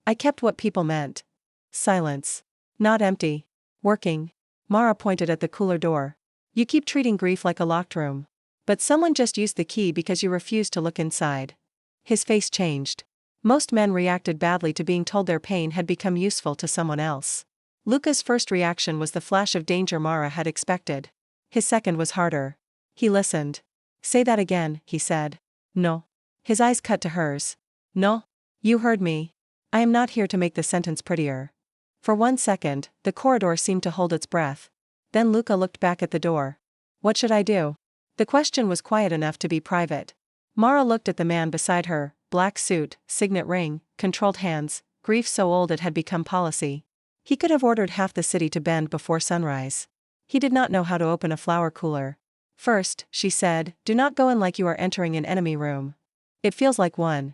I kept what people meant. Silence. Not empty. Working. Mara pointed at the cooler door. You keep treating grief like a locked room. But someone just used the key because you refused to look inside. His face changed. Most men reacted badly to being told their pain had become useful to someone else. Luca's first reaction was the flash of danger Mara had expected. His second was harder. He listened. Say that again, he said. No. His eyes cut to hers. No. You heard me. I am not here to make the sentence prettier. For 1 second, the corridor seemed to hold its breath. Then Luca looked back at the door. What should I do? The question was quiet enough to be private. Mara looked at the man beside her, black suit, signet ring, controlled hands, grief so old it had become policy. He could have ordered half the city to bend before sunrise. He did not know how to open a flower cooler. First, she said, do not go in like you are entering an enemy room. It feels like one.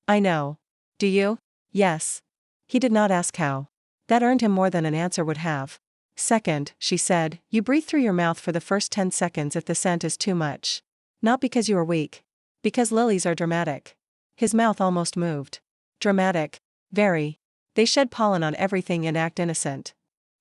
I know. Do you? Yes. He did not ask how. That earned him more than an answer would have. Second, she said, you breathe through your mouth for the first 10 seconds if the scent is too much. Not because you are weak. Because lilies are dramatic. His mouth almost moved. Dramatic. Very. They shed pollen on everything and act innocent.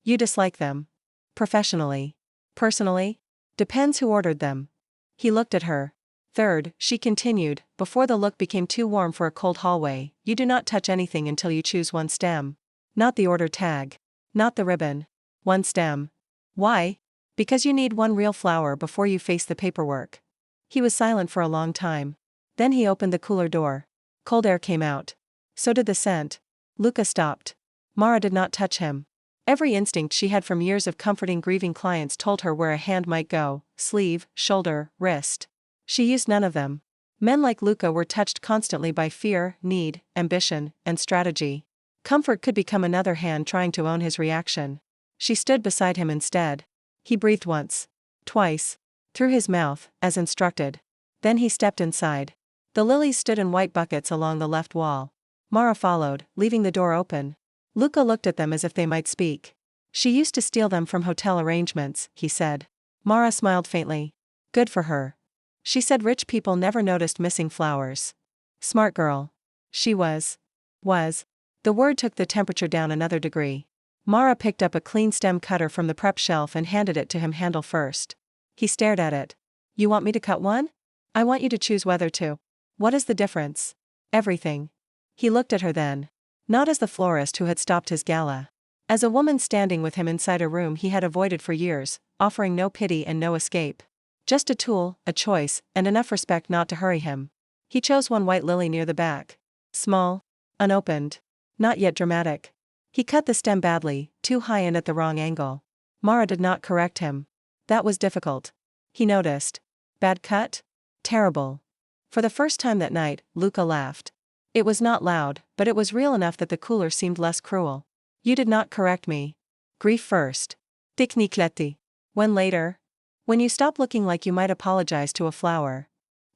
You dislike them. Professionally. Personally? Depends who ordered them. He looked at her. Third, she continued, before the look became too warm for a cold hallway, you do not touch anything until you choose one stem. Not the order tag. Not the ribbon. One stem. Why? Because you need one real flower before you face the paperwork. He was silent for a long time. Then he opened the cooler door. Cold air came out. So did the scent. Luca stopped. Mara did not touch him. Every instinct she had from years of comforting grieving clients told her where a hand might go, sleeve, shoulder, wrist. She used none of them. Men like Luca were touched constantly by fear, need, ambition, and strategy. Comfort could become another hand trying to own his reaction. She stood beside him instead. He breathed once. Twice. Through his mouth, as instructed. Then he stepped inside. The lilies stood in white buckets along the left wall. Mara followed, leaving the door open. Luca looked at them as if they might speak. She used to steal them from hotel arrangements, he said. Mara smiled faintly. Good for her. She said rich people never noticed missing flowers. Smart girl. She was. The word took the temperature down another degree. Mara picked up a clean stem cutter from the prep shelf and handed it to him handle first. He stared at it. You want me to cut one? I want you to choose whether to. What is the difference? Everything. He looked at her then. Not as the florist who had stopped his gala. As a woman standing with him inside a room he had avoided for years, offering no pity and no escape. Just a tool, a choice, and enough respect not to hurry him. He chose one white lily near the back. Small. Unopened. Not yet dramatic. He cut the stem badly, too high and at the wrong angle. Mara did not correct him. That was difficult. He noticed. Bad cut? Terrible. For the first time that night, Luca laughed. It was not loud, but it was real enough that the cooler seemed less cruel. You did not correct me. Grief first. Technicletti. When later? When you stop looking like you might apologize to a flower.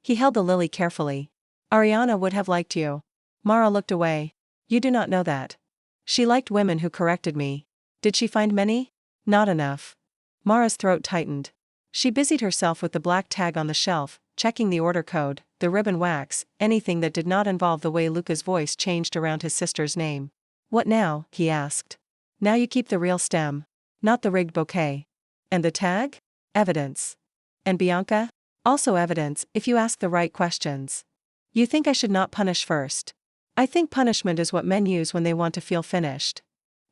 He held the lily carefully. Ariana would have liked you. Mara looked away. You do not know that. She liked women who corrected me. Did she find many? Not enough. Mara's throat tightened. She busied herself with the black tag on the shelf, checking the order code, the ribbon wax, anything that did not involve the way Luca's voice changed around his sister's name. What now? He asked. Now you keep the real stem. Not the rigged bouquet. And the tag? Evidence. And Bianca? Also evidence, if you ask the right questions. You think I should not punish first. I think punishment is what men use when they want to feel finished.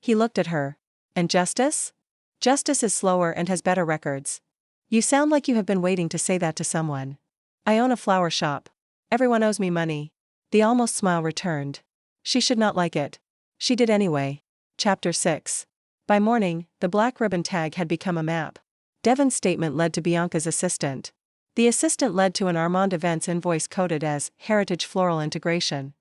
He looked at her. And justice? Justice is slower and has better records. You sound like you have been waiting to say that to someone. I own a flower shop. Everyone owes me money. The almost smile returned. She should not like it. She did anyway. Chapter 6. By morning, the black ribbon tag had become a map. Devon's statement led to Bianca's assistant. The assistant led to an Armand Events invoice coded as Heritage Floral Integration.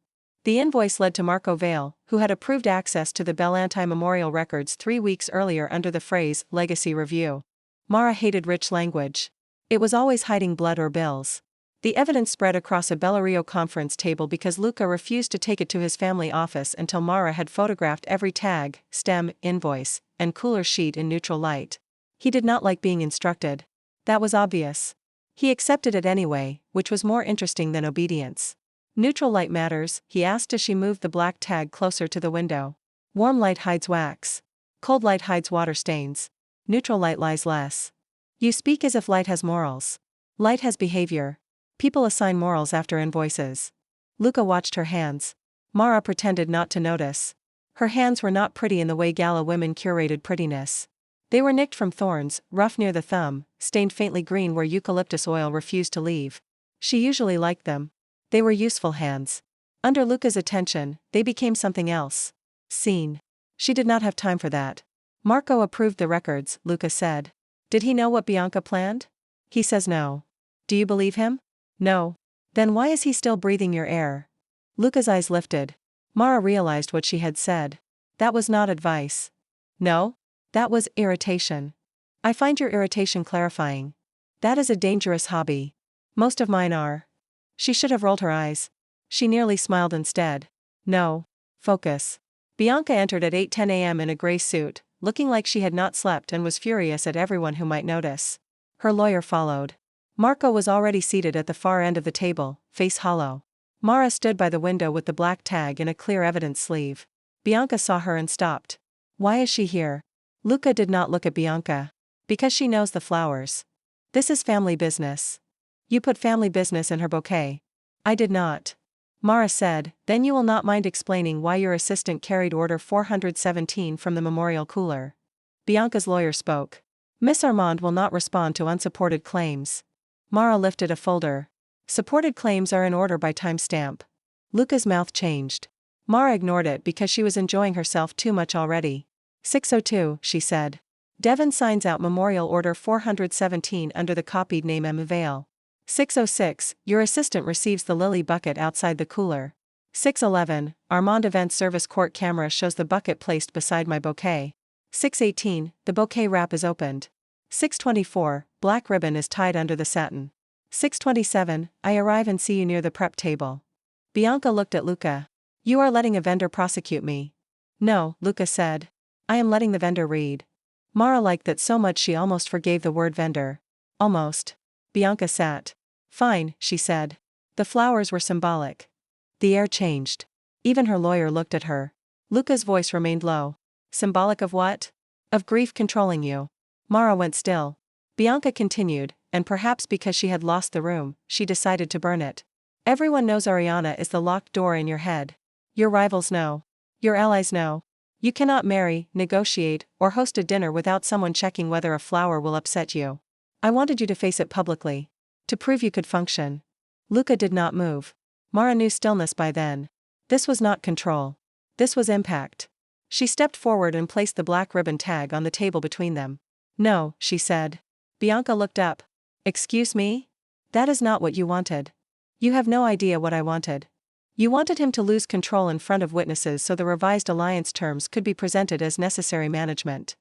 The invoice led to Marco Vale, who had approved access to the Bellanti memorial records 3 weeks earlier under the phrase legacy review. Mara hated rich language. It was always hiding blood or bills. The evidence spread across a Bellario conference table because Luca refused to take it to his family office until Mara had photographed every tag, stem, invoice, and cooler sheet in neutral light. He did not like being instructed. That was obvious. He accepted it anyway, which was more interesting than obedience. Neutral light matters, he asked as she moved the black tag closer to the window. Warm light hides wax. Cold light hides water stains. Neutral light lies less. You speak as if light has morals. Light has behavior. People assign morals after invoices. Luca watched her hands. Mara pretended not to notice. Her hands were not pretty in the way gala women curated prettiness. They were nicked from thorns, rough near the thumb, stained faintly green where eucalyptus oil refused to leave. She usually liked them. They were useful hands. Under Luca's attention, they became something else. Seen. She did not have time for that. Marco approved the records, Luca said. Did he know what Bianca planned? He says no. Do you believe him? No. Then why is he still breathing your air? Luca's eyes lifted. Mara realized what she had said. That was not advice. No? That was irritation. I find your irritation clarifying. That is a dangerous hobby. Most of mine are. She should have rolled her eyes. She nearly smiled instead. No. Focus. Bianca entered at 8:10 a.m. in a gray suit, looking like she had not slept and was furious at everyone who might notice. Her lawyer followed. Marco was already seated at the far end of the table, face hollow. Mara stood by the window with the black tag in a clear evidence sleeve. Bianca saw her and stopped. Why is she here? Luca did not look at Bianca. Because she knows the flowers. This is family business. You put family business in her bouquet. I did not. Mara said, then you will not mind explaining why your assistant carried order 417 from the memorial cooler. Bianca's lawyer spoke. Miss Armand will not respond to unsupported claims. Mara lifted a folder. Supported claims are in order by timestamp. Luca's mouth changed. Mara ignored it because she was enjoying herself too much already. 6:02, she said. Devon signs out Memorial Order 417 under the copied name Mara Vale. 6:06, your assistant receives the lily bucket outside the cooler. 6:11, Armand Event Service Court camera shows the bucket placed beside my bouquet. 6:18, the bouquet wrap is opened. 6:24, black ribbon is tied under the satin. 6:27, I arrive and see you near the prep table. Bianca looked at Luca. You are letting a vendor prosecute me. No, Luca said. I am letting the vendor read. Mara liked that so much she almost forgave the word vendor. Almost. Bianca sat. Fine, she said. The flowers were symbolic. The air changed. Even her lawyer looked at her. Luca's voice remained low. Symbolic of what? Of grief controlling you. Mara went still. Bianca continued, and perhaps because she had lost the room, she decided to burn it. Everyone knows Ariana is the locked door in your head. Your rivals know. Your allies know. You cannot marry, negotiate, or host a dinner without someone checking whether a flower will upset you. I wanted you to face it publicly. To prove you could function. Luca did not move. Mara knew stillness by then. This was not control. This was impact. She stepped forward and placed the black ribbon tag on the table between them. No, she said. Bianca looked up. Excuse me? That is not what you wanted. You have no idea what I wanted. You wanted him to lose control in front of witnesses so the revised alliance terms could be presented as necessary management.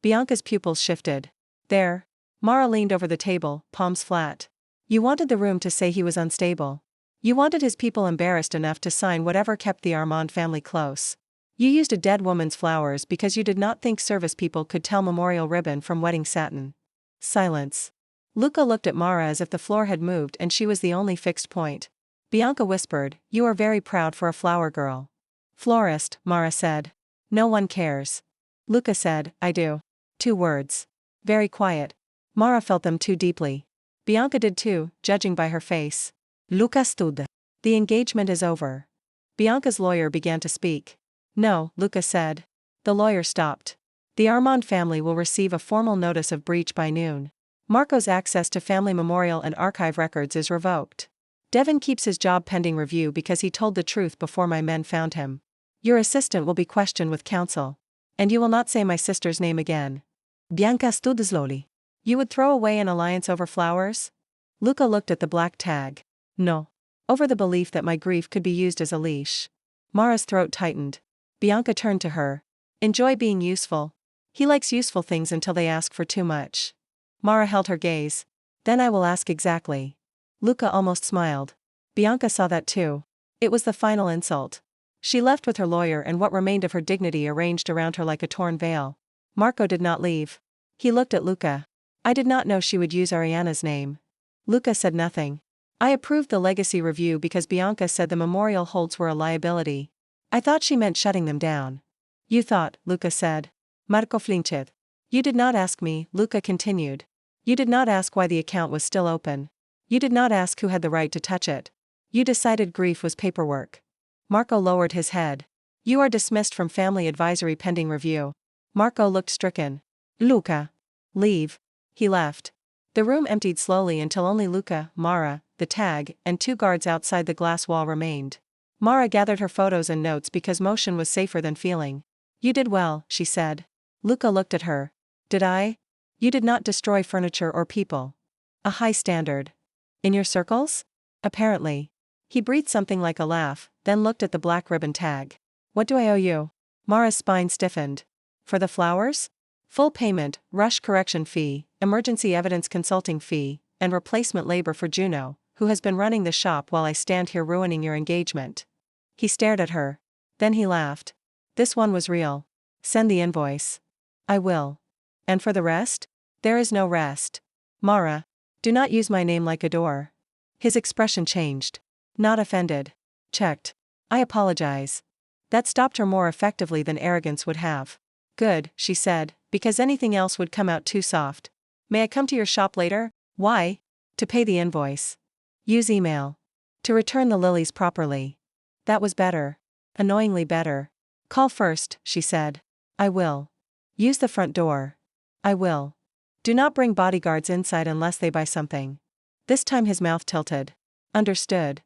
Bianca's pupils shifted. There. Mara leaned over the table, palms flat. You wanted the room to say he was unstable. You wanted his people embarrassed enough to sign whatever kept the Armand family close. You used a dead woman's flowers because you did not think service people could tell memorial ribbon from wedding satin. Silence. Luca looked at Mara as if the floor had moved and she was the only fixed point. Bianca whispered, you are very proud for a flower girl. Florist, Mara said. No one cares. Luca said, I do. 2 words. Very quiet. Mara felt them too deeply. Bianca did too, judging by her face. Luca stood. The engagement is over. Bianca's lawyer began to speak. No, Luca said. The lawyer stopped. The Armand family will receive a formal notice of breach by noon. Marco's access to family memorial and archive records is revoked. Devon keeps his job pending review because he told the truth before my men found him. Your assistant will be questioned with counsel. And you will not say my sister's name again. Bianca stood slowly. You would throw away an alliance over flowers? Luca looked at the black tag. No. Over the belief that my grief could be used as a leash. Mara's throat tightened. Bianca turned to her. Enjoy being useful. He likes useful things until they ask for too much. Mara held her gaze. Then I will ask exactly. Luca almost smiled. Bianca saw that too. It was the final insult. She left with her lawyer and what remained of her dignity arranged around her like a torn veil. Marco did not leave. He looked at Luca. I did not know she would use Ariana's name. Luca said nothing. I approved the legacy review because Bianca said the memorial holds were a liability. I thought she meant shutting them down. You thought, Luca said. Marco flinched. You did not ask me, Luca continued. You did not ask why the account was still open. You did not ask who had the right to touch it. You decided grief was paperwork. Marco lowered his head. You are dismissed from family advisory pending review. Marco looked stricken. Luca. Leave. He left. The room emptied slowly until only Luca, Mara, the tag, and 2 guards outside the glass wall remained. Mara gathered her photos and notes because motion was safer than feeling. You did well, she said. Luca looked at her. Did I? You did not destroy furniture or people. A high standard. In your circles? Apparently. He breathed something like a laugh, then looked at the black ribbon tag. What do I owe you? Mara's spine stiffened. For the flowers? Full payment, rush correction fee, emergency evidence consulting fee, and replacement labor for Juno, who has been running the shop while I stand here ruining your engagement. He stared at her. Then he laughed. This one was real. Send the invoice. I will. And for the rest? There is no rest. Mara. Do not use my name like a door. His expression changed. Not offended. Checked. I apologize. That stopped her more effectively than arrogance would have. Good, she said, because anything else would come out too soft. May I come to your shop later? Why? To pay the invoice. Use email. To return the lilies properly. That was better. Annoyingly better. Call first, she said. I will. Use the front door. I will. Do not bring bodyguards inside unless they buy something. This time his mouth tilted. Understood.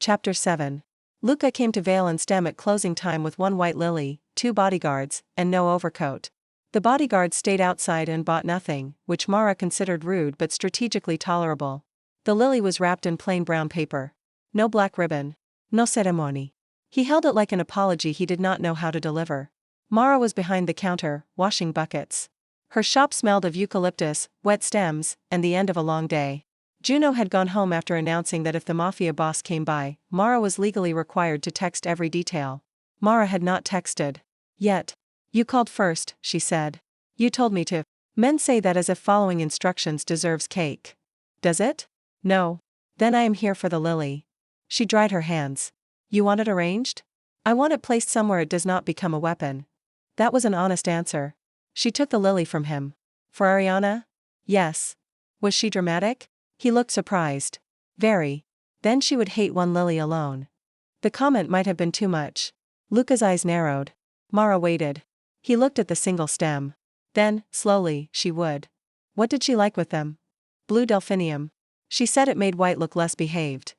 Chapter 7. Luca came to Vale and Stem at closing time with 1 white lily, 2 bodyguards, and no overcoat. The bodyguards stayed outside and bought nothing, which Mara considered rude but strategically tolerable. The lily was wrapped in plain brown paper. No black ribbon. No ceremony. He held it like an apology he did not know how to deliver. Mara was behind the counter, washing buckets. Her shop smelled of eucalyptus, wet stems, and the end of a long day. Juno had gone home after announcing that if the Mafia Boss came by, Mara was legally required to text every detail. Mara had not texted. Yet. You called first, she said. You told me to. Men say that as if following instructions deserves cake. Does it? No. Then I am here for the lily. She dried her hands. You want it arranged? I want it placed somewhere it does not become a weapon. That was an honest answer. She took the lily from him. For Ariana? Yes. Was she dramatic? He looked surprised. Very. Then she would hate 1 lily alone. The comment might have been too much. Luca's eyes narrowed. Mara waited. He looked at the single stem. Then, slowly, she would. What did she like with them? Blue delphinium. She said it made white look less behaved.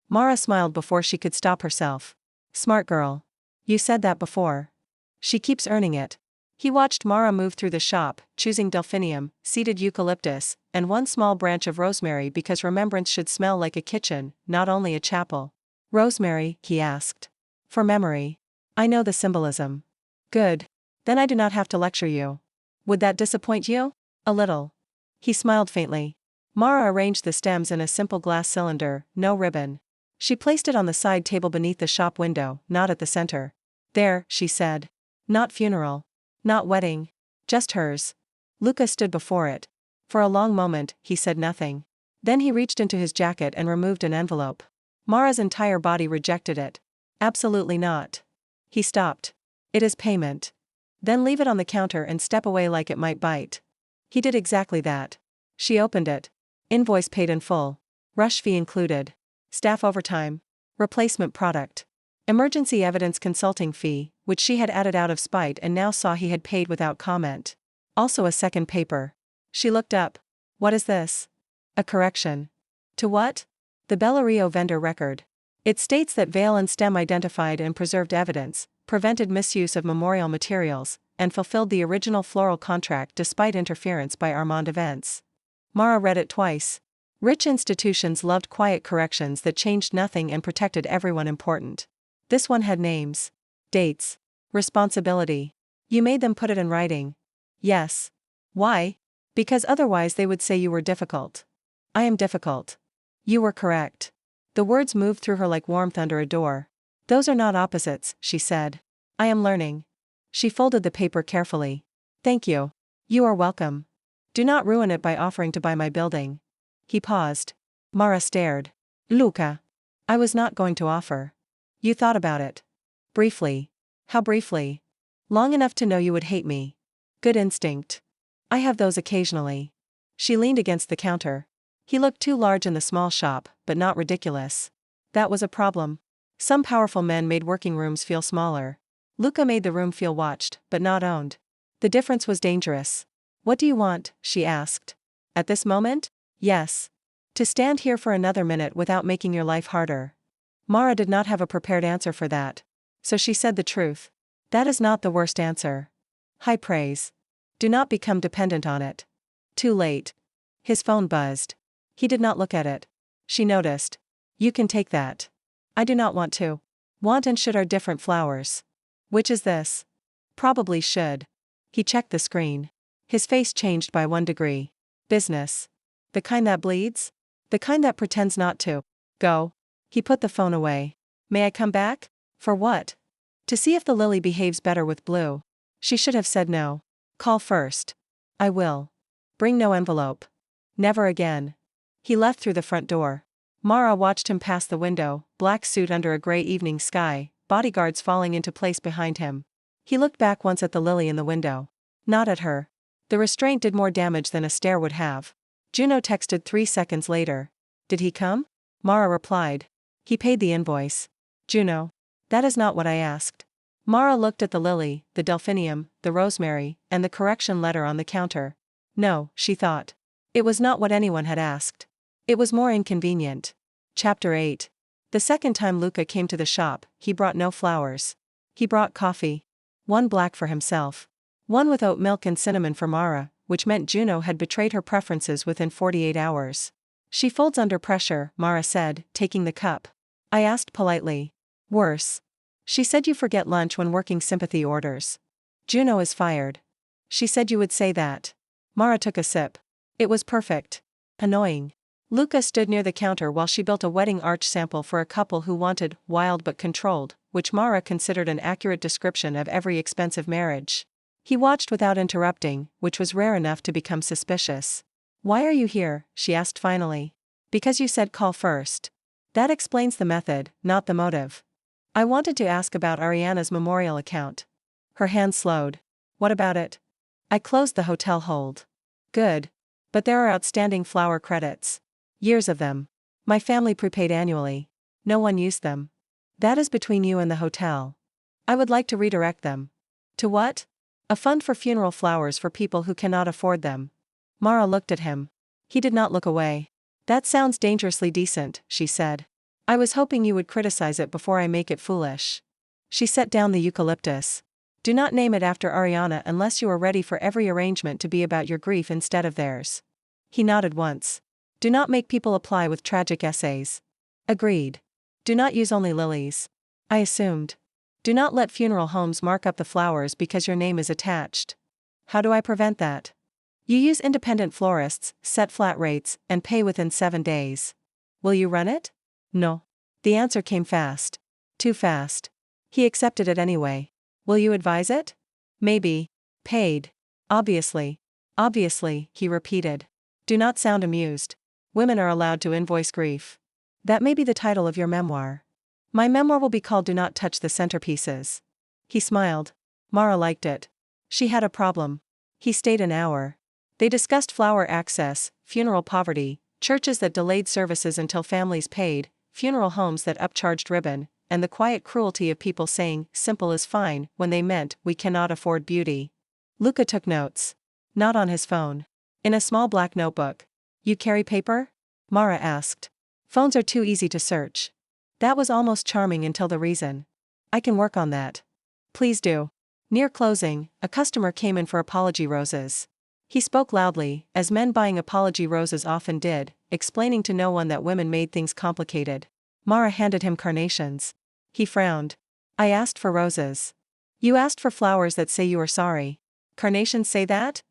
Mara smiled before she could stop herself. Smart girl. You said that before. She keeps earning it. He watched Mara move through the shop, choosing delphinium, seeded eucalyptus, and 1 small branch of rosemary because remembrance should smell like a kitchen, not only a chapel. Rosemary, he asked. For memory. I know the symbolism. Good. Then I do not have to lecture you. Would that disappoint you? A little. He smiled faintly. Mara arranged the stems in a simple glass cylinder, no ribbon. She placed it on the side table beneath the shop window, not at the center. There, she said. Not funeral. Not wedding. Just hers. Luca stood before it. For a long moment, he said nothing. Then he reached into his jacket and removed an envelope. Mara's entire body rejected it. Absolutely not. He stopped. It is payment. Then leave it on the counter and step away like it might bite. He did exactly that. She opened it. Invoice paid in full. Rush fee included. Staff overtime. Replacement product. Emergency evidence consulting fee, which she had added out of spite and now saw he had paid without comment. Also a second paper. She looked up. What is this? A correction. To what? The Bellario vendor record. It states that Vale and Stem identified and preserved evidence, prevented misuse of memorial materials, and fulfilled the original floral contract despite interference by Armand Events. Mara read it twice. Rich institutions loved quiet corrections that changed nothing and protected everyone important. This one had names. Dates. Responsibility. You made them put it in writing. Yes. Why? Because otherwise they would say you were difficult. I am difficult. You were correct. The words moved through her like warmth under a door. Those are not opposites, she said. I am learning. She folded the paper carefully. Thank you. You are welcome. Do not ruin it by offering to buy my building. He paused. Mara stared. Luca. I was not going to offer. You thought about it. Briefly. How briefly? Long enough to know you would hate me. Good instinct. I have those occasionally. She leaned against the counter. He looked too large in the small shop, but not ridiculous. That was a problem. Some powerful men made working rooms feel smaller. Luca made the room feel watched, but not owned. The difference was dangerous. What do you want? She asked. At this moment? Yes. To stand here for another minute without making your life harder. Mara did not have a prepared answer for that. So she said the truth. That is not the worst answer. High praise. Do not become dependent on it. Too late. His phone buzzed. He did not look at it. She noticed. You can take that. I do not want to. Want and should are different flowers. Which is this? Probably should. He checked the screen. His face changed by 1 degree. Business. The kind that bleeds? The kind that pretends not to. Go. He put the phone away. May I come back? For what? To see if the lily behaves better with blue. She should have said no. Call first. I will. Bring no envelope. Never again. He left through the front door. Mara watched him pass the window, black suit under a gray evening sky, bodyguards falling into place behind him. He looked back once at the lily in the window. Not at her. The restraint did more damage than a stare would have. Juno texted 3 seconds later. Did he come? Mara replied. He paid the invoice. Juno. That is not what I asked. Mara looked at the lily, the delphinium, the rosemary, and the correction letter on the counter. No, she thought. It was not what anyone had asked. It was more inconvenient. Chapter 8. The second time Luca came to the shop, he brought no flowers. He brought coffee. 1 black for himself. 1 with oat milk and cinnamon for Mara, which meant Juno had betrayed her preferences within 48 hours. She folds under pressure, Mara said, taking the cup. I asked politely. Worse. She said you forget lunch when working sympathy orders. Juno is fired. She said you would say that. Mara took a sip. It was perfect. Annoying. Luca stood near the counter while she built a wedding arch sample for a couple who wanted wild but controlled, which Mara considered an accurate description of every expensive marriage. He watched without interrupting, which was rare enough to become suspicious. Why are you here? She asked finally. Because you said call first. That explains the method, not the motive. I wanted to ask about Ariana's memorial account. Her hand slowed. What about it? I closed the hotel hold. Good. But there are outstanding flower credits. Years of them. My family prepaid annually. No one used them. That is between you and the hotel. I would like to redirect them. To what? A fund for funeral flowers for people who cannot afford them. Mara looked at him. He did not look away. That sounds dangerously decent, she said. I was hoping you would criticize it before I make it foolish. She set down the eucalyptus. Do not name it after Ariana unless you are ready for every arrangement to be about your grief instead of theirs. He nodded once. Do not make people apply with tragic essays. Agreed. Do not use only lilies. I assumed. Do not let funeral homes mark up the flowers because your name is attached. How do I prevent that? You use independent florists, set flat rates, and pay within 7 days. Will you run it? No. The answer came fast. Too fast. He accepted it anyway. Will you advise it? Maybe. Paid. Obviously. Obviously, he repeated. Do not sound amused. Women are allowed to invoice grief. That may be the title of your memoir. My memoir will be called Do Not Touch the Centerpieces. He smiled. Mara liked it. She had a problem. He stayed an hour. They discussed flower access, funeral poverty, churches that delayed services until families paid, funeral homes that upcharged ribbon, and the quiet cruelty of people saying, simple is fine, when they meant, we cannot afford beauty. Luca took notes. Not on his phone. In a small black notebook. You carry paper? Mara asked. Phones are too easy to search. That was almost charming until the reason. I can work on that. Please do. Near closing, a customer came in for apology roses. He spoke loudly, as men buying apology roses often did, explaining to no one that women made things complicated. Mara handed him carnations. He frowned. I asked for roses. You asked for flowers that say you are sorry. Carnations say that?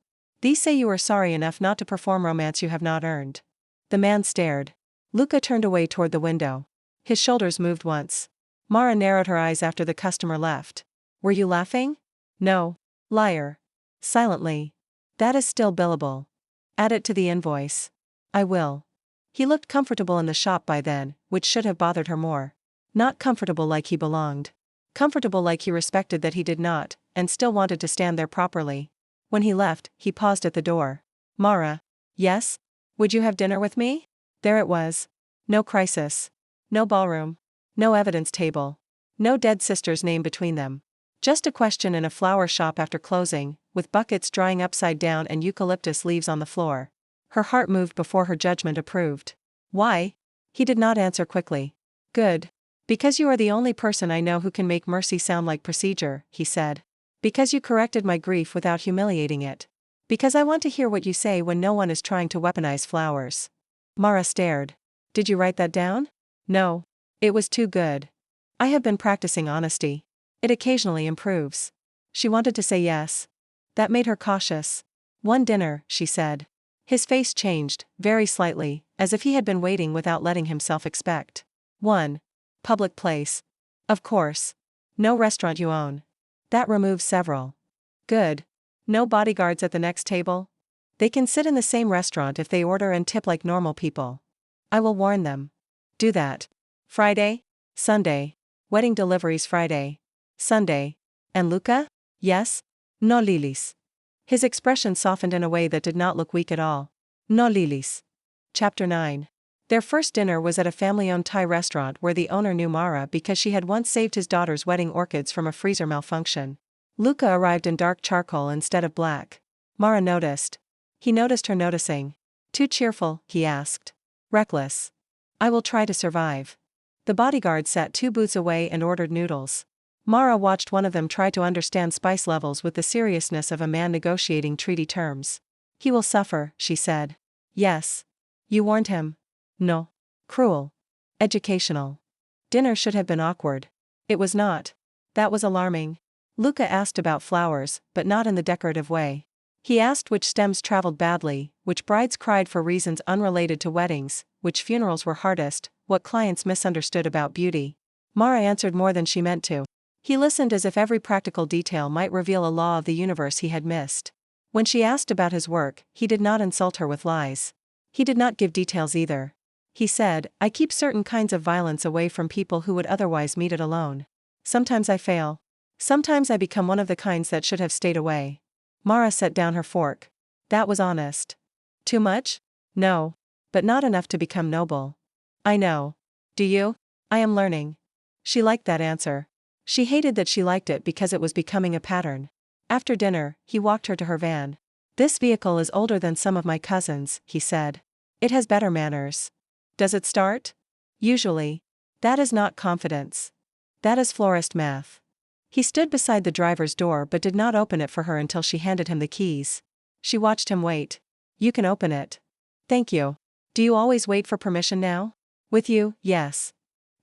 These say you are sorry enough not to perform romance you have not earned. The man stared. Luca turned away toward the window. His shoulders moved once. Mara narrowed her eyes after the customer left. Were you laughing? No. Liar. Silently. That is still billable. Add it to the invoice. I will. He looked comfortable in the shop by then, which should have bothered her more. Not comfortable like he belonged. Comfortable like he respected that he did not, and still wanted to stand there properly. When he left, he paused at the door. Mara. Yes? Would you have dinner with me? There it was. No crisis. No ballroom. No evidence table. No dead sister's name between them. Just a question in a flower shop after closing, with buckets drying upside down and eucalyptus leaves on the floor. Her heart moved before her judgment approved. Why? He did not answer quickly. Good. Because you are the only person I know who can make mercy sound like procedure, he said. Because you corrected my grief without humiliating it. Because I want to hear what you say when no one is trying to weaponize flowers. Mara stared. Did you write that down? No. It was too good. I have been practicing honesty. It occasionally improves. She wanted to say yes. That made her cautious. One dinner, she said. His face changed, very slightly, as if he had been waiting without letting himself expect. 1. Public place. Of course. No restaurant you own. That removes several. Good. No bodyguards at the next table? They can sit in the same restaurant if they order and tip like normal people. I will warn them. Do that. Friday? Sunday. Wedding deliveries Friday. Sunday. And Luca? Yes? No lilies. His expression softened in a way that did not look weak at all. No lilies. Chapter 9. Their first dinner was at a family-owned Thai restaurant where the owner knew Mara because she had once saved his daughter's wedding orchids from a freezer malfunction. Luca arrived in dark charcoal instead of black. Mara noticed. He noticed her noticing. Too cheerful, he asked. Reckless. I will try to survive. The bodyguard sat 2 booths away and ordered noodles. Mara watched one of them try to understand spice levels with the seriousness of a man negotiating treaty terms. He will suffer, she said. Yes. You warned him. No. Cruel. Educational. Dinner should have been awkward. It was not. That was alarming. Luca asked about flowers, but not in the decorative way. He asked which stems traveled badly, which brides cried for reasons unrelated to weddings, which funerals were hardest, what clients misunderstood about beauty. Mara answered more than she meant to. He listened as if every practical detail might reveal a law of the universe he had missed. When she asked about his work, he did not insult her with lies. He did not give details either. He said, I keep certain kinds of violence away from people who would otherwise meet it alone. Sometimes I fail. Sometimes I become one of the kinds that should have stayed away. Mara set down her fork. That was honest. Too much? No. But not enough to become noble. I know. Do you? I am learning. She liked that answer. She hated that she liked it because it was becoming a pattern. After dinner, he walked her to her van. This vehicle is older than some of my cousins, he said. It has better manners. Does it start? Usually. That is not confidence. That is florist math. He stood beside the driver's door but did not open it for her until she handed him the keys. She watched him wait. You can open it. Thank you. Do you always wait for permission now? With you, yes.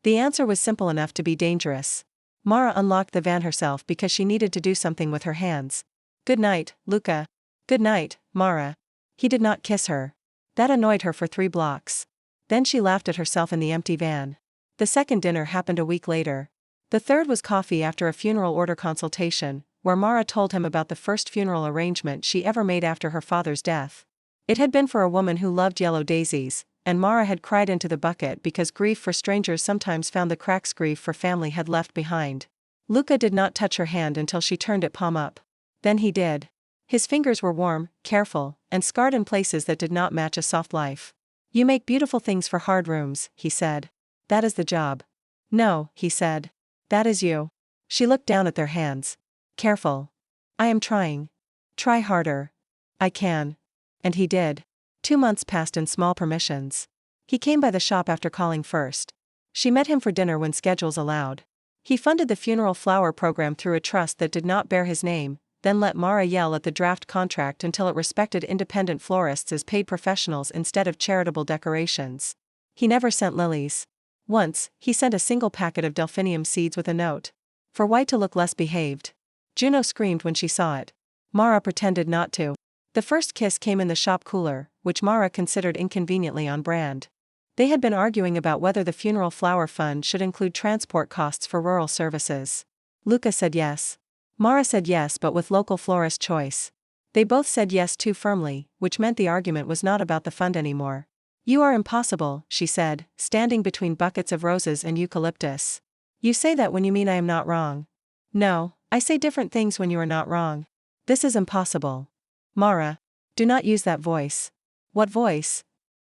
The answer was simple enough to be dangerous. Mara unlocked the van herself because she needed to do something with her hands. Good night, Luca. Good night, Mara. He did not kiss her. That annoyed her for 3 blocks. Then she laughed at herself in the empty van. The second dinner happened a week later. The third was coffee after a funeral order consultation, where Mara told him about the first funeral arrangement she ever made after her father's death. It had been for a woman who loved yellow daisies, and Mara had cried into the bucket because grief for strangers sometimes found the cracks grief for family had left behind. Luca did not touch her hand until she turned it palm up. Then he did. His fingers were warm, careful, and scarred in places that did not match a soft life. You make beautiful things for hard rooms, he said. That is the job. No, he said. That is you. She looked down at their hands. Careful. I am trying. Try harder. I can. And he did. 2 months passed in small permissions. He came by the shop after calling first. She met him for dinner when schedules allowed. He funded the funeral flower program through a trust that did not bear his name, then let Mara yell at the draft contract until it respected independent florists as paid professionals instead of charitable decorations. He never sent lilies. Once, he sent a single packet of delphinium seeds with a note. For White to look less behaved. Juno screamed when she saw it. Mara pretended not to. The first kiss came in the shop cooler, which Mara considered inconveniently on brand. They had been arguing about whether the funeral flower fund should include transport costs for rural services. Luca said yes. Mara said yes, but with local florist choice. They both said yes too firmly, which meant the argument was not about the fund anymore. You are impossible, she said, standing between buckets of roses and eucalyptus. You say that when you mean I am not wrong. No, I say different things when you are not wrong. This is impossible. Mara. Do not use that voice. What voice?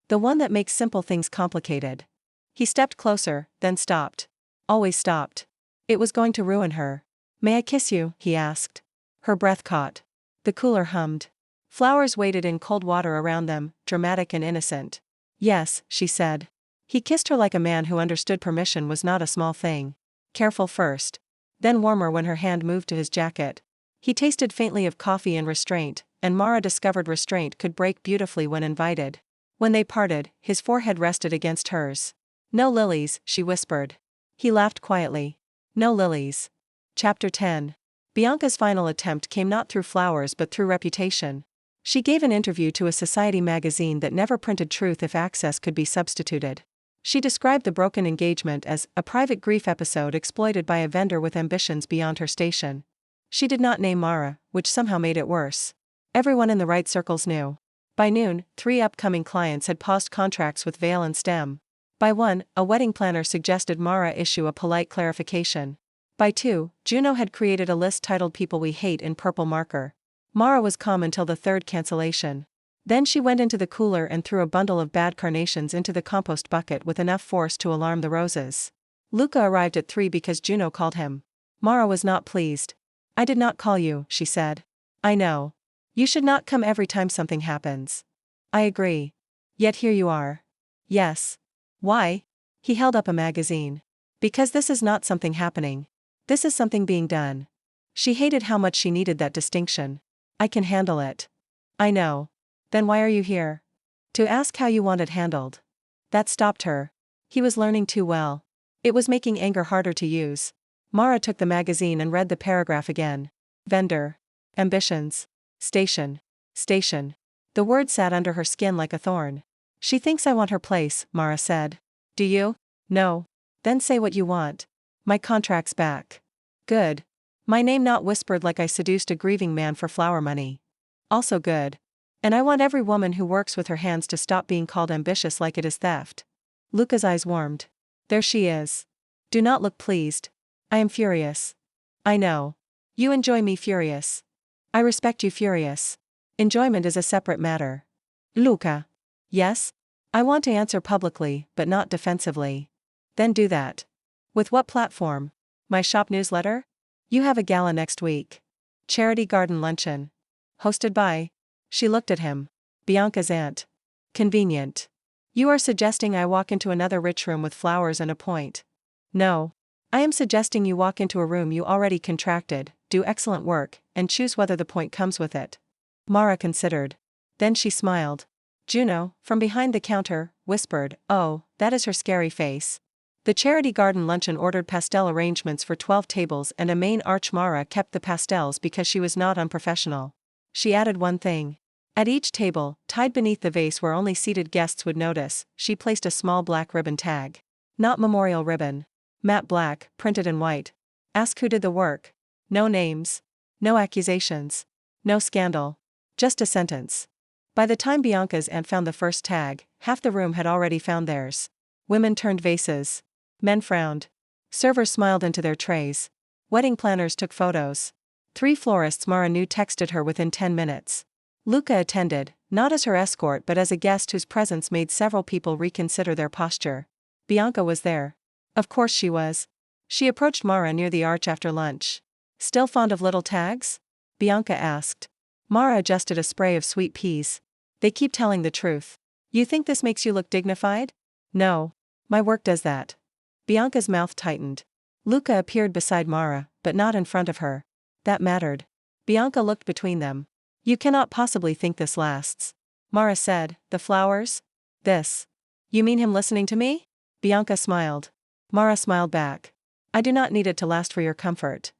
The one that makes simple things complicated. He stepped closer, then stopped. Always stopped. It was going to ruin her. May I kiss you? He asked. Her breath caught. The cooler hummed. Flowers waited in cold water around them, dramatic and innocent. Yes, she said. He kissed her like a man who understood permission was not a small thing. Careful first. Then warmer when her hand moved to his jacket. He tasted faintly of coffee and restraint, and Mara discovered restraint could break beautifully when invited. When they parted, his forehead rested against hers. No lilies, she whispered. He laughed quietly. No lilies. Chapter 10. Bianca's final attempt came not through flowers but through reputation. She gave an interview to a society magazine that never printed truth if access could be substituted. She described the broken engagement as a private grief episode exploited by a vendor with ambitions beyond her station. She did not name Mara, which somehow made it worse. Everyone in the right circles knew. By noon, 3 upcoming clients had paused contracts with Veil and Stem. By 1, a wedding planner suggested Mara issue a polite clarification. By 2, Juno had created a list titled People We Hate in purple marker. Mara was calm until the 3rd cancellation. Then she went into the cooler and threw a bundle of bad carnations into the compost bucket with enough force to alarm the roses. Luca arrived at 3 because Juno called him. Mara was not pleased. I did not call you, she said. I know. You should not come every time something happens. I agree. Yet here you are. Yes. Why? He held up a magazine. Because this is not something happening. This is something being done. She hated how much she needed that distinction. I can handle it. I know. Then why are you here? To ask how you want it handled. That stopped her. He was learning too well. It was making anger harder to use. Mara took the magazine and read the paragraph again. Vendor. Ambitions. Station. Station. The word sat under her skin like a thorn. She thinks I want her place, Mara said. Do you? No. Then say what you want. My contract's back. Good. My name not whispered like I seduced a grieving man for flower money. Also good. And I want every woman who works with her hands to stop being called ambitious like it is theft. Luca's eyes warmed. There she is. Do not look pleased. I am furious. I know. You enjoy me furious. I respect you furious. Enjoyment is a separate matter. Luca. Yes? I want to answer publicly, but not defensively. Then do that. With what platform? My shop newsletter? You have a gala next week. Charity garden luncheon. Hosted by? She looked at him. Bianca's aunt. Convenient. You are suggesting I walk into another rich room with flowers and a point. No. I am suggesting you walk into a room you already contracted, do excellent work, and choose whether the point comes with it. Mara considered. Then she smiled. Juno, from behind the counter, whispered, oh, that is her scary face. The charity garden luncheon ordered pastel arrangements for 12 tables and a main arch. Mara kept the pastels because she was not unprofessional. She added one thing. At each table, tied beneath the vase where only seated guests would notice, she placed a small black ribbon tag. Not memorial ribbon. Matte black, printed in white. Ask who did the work. No names. No accusations. No scandal. Just a sentence. By the time Bianca's aunt found the first tag, half the room had already found theirs. Women turned vases. Men frowned. Servers smiled into their trays. Wedding planners took photos. 3 florists Mara knew texted her within 10 minutes. Luca attended, not as her escort but as a guest whose presence made several people reconsider their posture. Bianca was there. Of course she was. She approached Mara near the arch after lunch. Still fond of little tags? Bianca asked. Mara adjusted a spray of sweet peas. They keep telling the truth. You think this makes you look dignified? No. My work does that. Bianca's mouth tightened. Luca appeared beside Mara, but not in front of her. That mattered. Bianca looked between them. You cannot possibly think this lasts. Mara said, the flowers? This. You mean him listening to me? Bianca smiled. Mara smiled back. I do not need it to last for your comfort.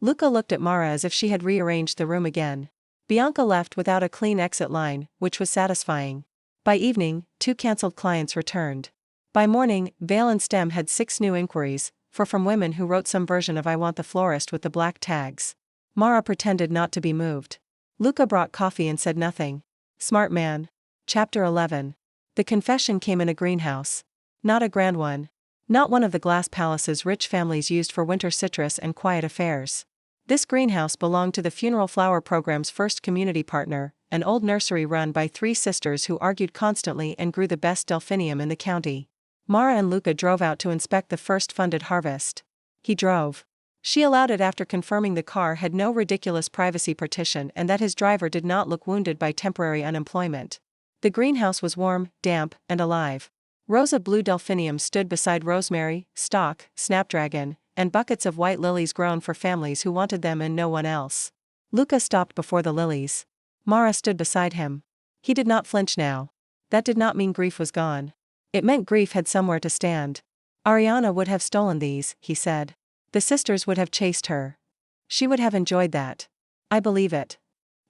Luca looked at Mara as if she had rearranged the room again. Bianca left without a clean exit line, which was satisfying. By evening, 2 cancelled clients returned. By morning, Vale and Stem had 6 new inquiries, from women who wrote some version of I Want the Florist with the black tags. Mara pretended not to be moved. Luca brought coffee and said nothing. Smart man. Chapter 11. The confession came in a greenhouse. Not a grand one. Not one of the glass palaces rich families used for winter citrus and quiet affairs. This greenhouse belonged to the funeral flower program's first community partner, an old nursery run by 3 sisters who argued constantly and grew the best delphinium in the county. Mara and Luca drove out to inspect the first funded harvest. He drove. She allowed it after confirming the car had no ridiculous privacy partition and that his driver did not look wounded by temporary unemployment. The greenhouse was warm, damp, and alive. Rows of blue delphinium stood beside rosemary, stock, snapdragon, and buckets of white lilies grown for families who wanted them and no one else. Luca stopped before the lilies. Mara stood beside him. He did not flinch now. That did not mean grief was gone. It meant grief had somewhere to stand. Ariana would have stolen these, he said. The sisters would have chased her. She would have enjoyed that. I believe it.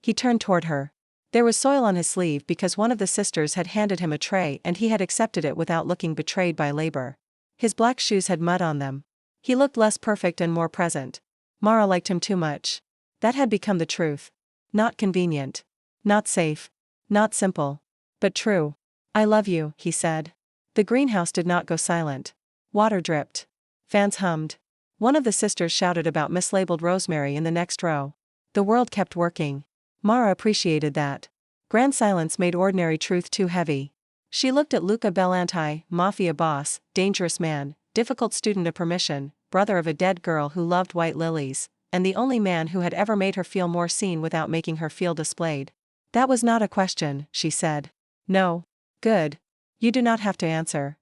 He turned toward her. There was soil on his sleeve because one of the sisters had handed him a tray and he had accepted it without looking betrayed by labor. His black shoes had mud on them. He looked less perfect and more present. Mara liked him too much. That had become the truth. Not convenient. Not safe. Not simple. But true. I love you, he said. The greenhouse did not go silent. Water dripped. Fans hummed. One of the sisters shouted about mislabeled rosemary in the next row. The world kept working. Mara appreciated that. Grand silence made ordinary truth too heavy. She looked at Luca Bellanti, Mafia Boss, dangerous man, difficult student of permission, brother of a dead girl who loved white lilies, and the only man who had ever made her feel more seen without making her feel displayed. That was not a question, she said. No. Good. You do not have to answer.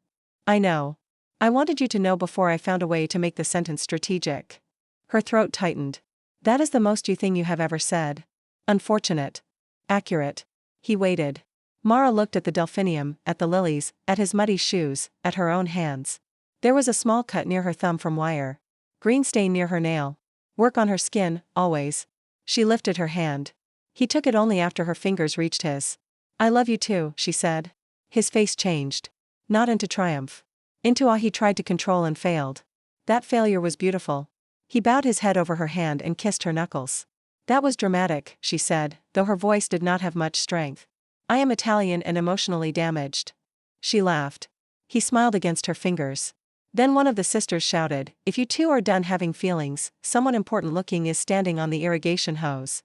I know. I wanted you to know before I found a way to make the sentence strategic. Her throat tightened. That is the most you thing you have ever said. Unfortunate. Accurate. He waited. Mara looked at the delphinium, at the lilies, at his muddy shoes, at her own hands. There was a small cut near her thumb from wire. Green stain near her nail. Work on her skin, always. She lifted her hand. He took it only after her fingers reached his. I love you too, she said. His face changed. Not into triumph. Into awe. He tried to control and failed. That failure was beautiful. He bowed his head over her hand and kissed her knuckles. That was dramatic, she said, though her voice did not have much strength. I am Italian and emotionally damaged. She laughed. He smiled against her fingers. Then one of the sisters shouted, if you two are done having feelings, someone important looking is standing on the irrigation hose.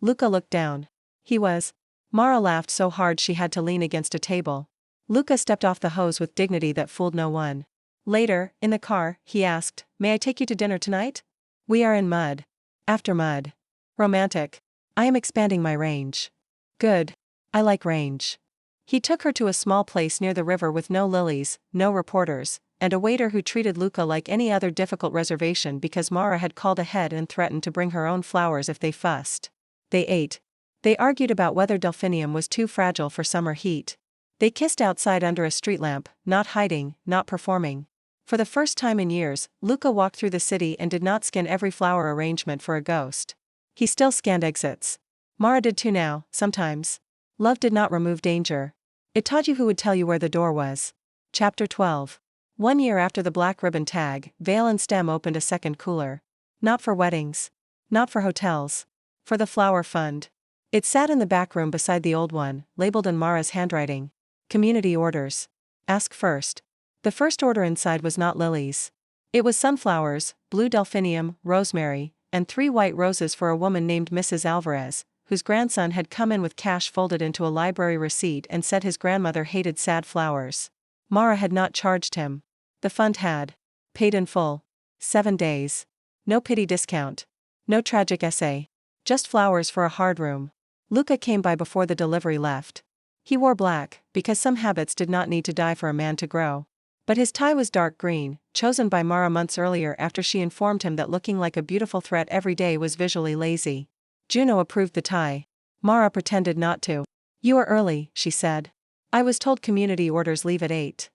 Luca looked down. He was. Mara laughed so hard she had to lean against a table. Luca stepped off the hose with dignity that fooled no one. Later, in the car, he asked, may I take you to dinner tonight? We are in mud. After mud. Romantic. I am expanding my range. Good. I like range. He took her to a small place near the river with no lilies, no reporters, and a waiter who treated Luca like any other difficult reservation because Mara had called ahead and threatened to bring her own flowers if they fussed. They ate. They argued about whether delphinium was too fragile for summer heat. They kissed outside under a street lamp, not hiding, not performing. For the first time in years, Luca walked through the city and did not scan every flower arrangement for a ghost. He still scanned exits. Mara did too now, sometimes. Love did not remove danger. It taught you who would tell you where the door was. Chapter 12. 1 year after the black ribbon tag, Vale and Stem opened a second cooler. Not for weddings. Not for hotels. For the flower fund. It sat in the back room beside the old one, labeled in Mara's handwriting. Community orders. Ask first. The first order inside was not lilies. It was sunflowers, blue delphinium, rosemary, and 3 white roses for a woman named Mrs. Alvarez, whose grandson had come in with cash folded into a library receipt and said his grandmother hated sad flowers. Mara had not charged him. The fund had. Paid in full. 7 days. No pity discount. No tragic essay. Just flowers for a hard room. Luca came by before the delivery left. He wore black, because some habits did not need to die for a man to grow. But his tie was dark green, chosen by Mara months earlier after she informed him that looking like a beautiful threat every day was visually lazy. Juno approved the tie. Mara pretended not to. You are early, she said. I was told community orders leave at 8.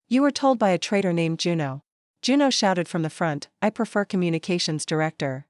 You were told by a traitor named Juno. Juno shouted from the front, I prefer communications director.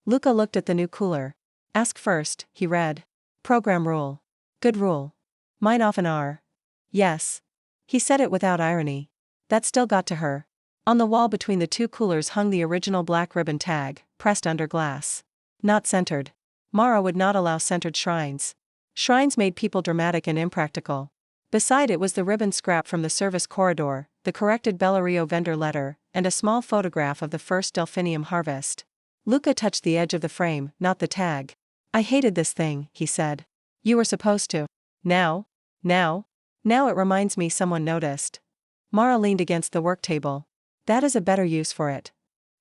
Luca looked at the new cooler. Ask first, he read. Program rule. Good rule. Mine often are. Yes. He said it without irony. That still got to her. On the wall between the two coolers hung the original black ribbon tag, pressed under glass. Not centered. Mara would not allow centered shrines. Shrines made people dramatic and impractical. Beside it was the ribbon scrap from the service corridor, the corrected Bellario vendor letter, and a small photograph of the first delphinium harvest. Luca touched the edge of the frame, not the tag. I hated this thing, he said. You were supposed to. Now it reminds me someone noticed. Mara leaned against the work table. That is a better use for it.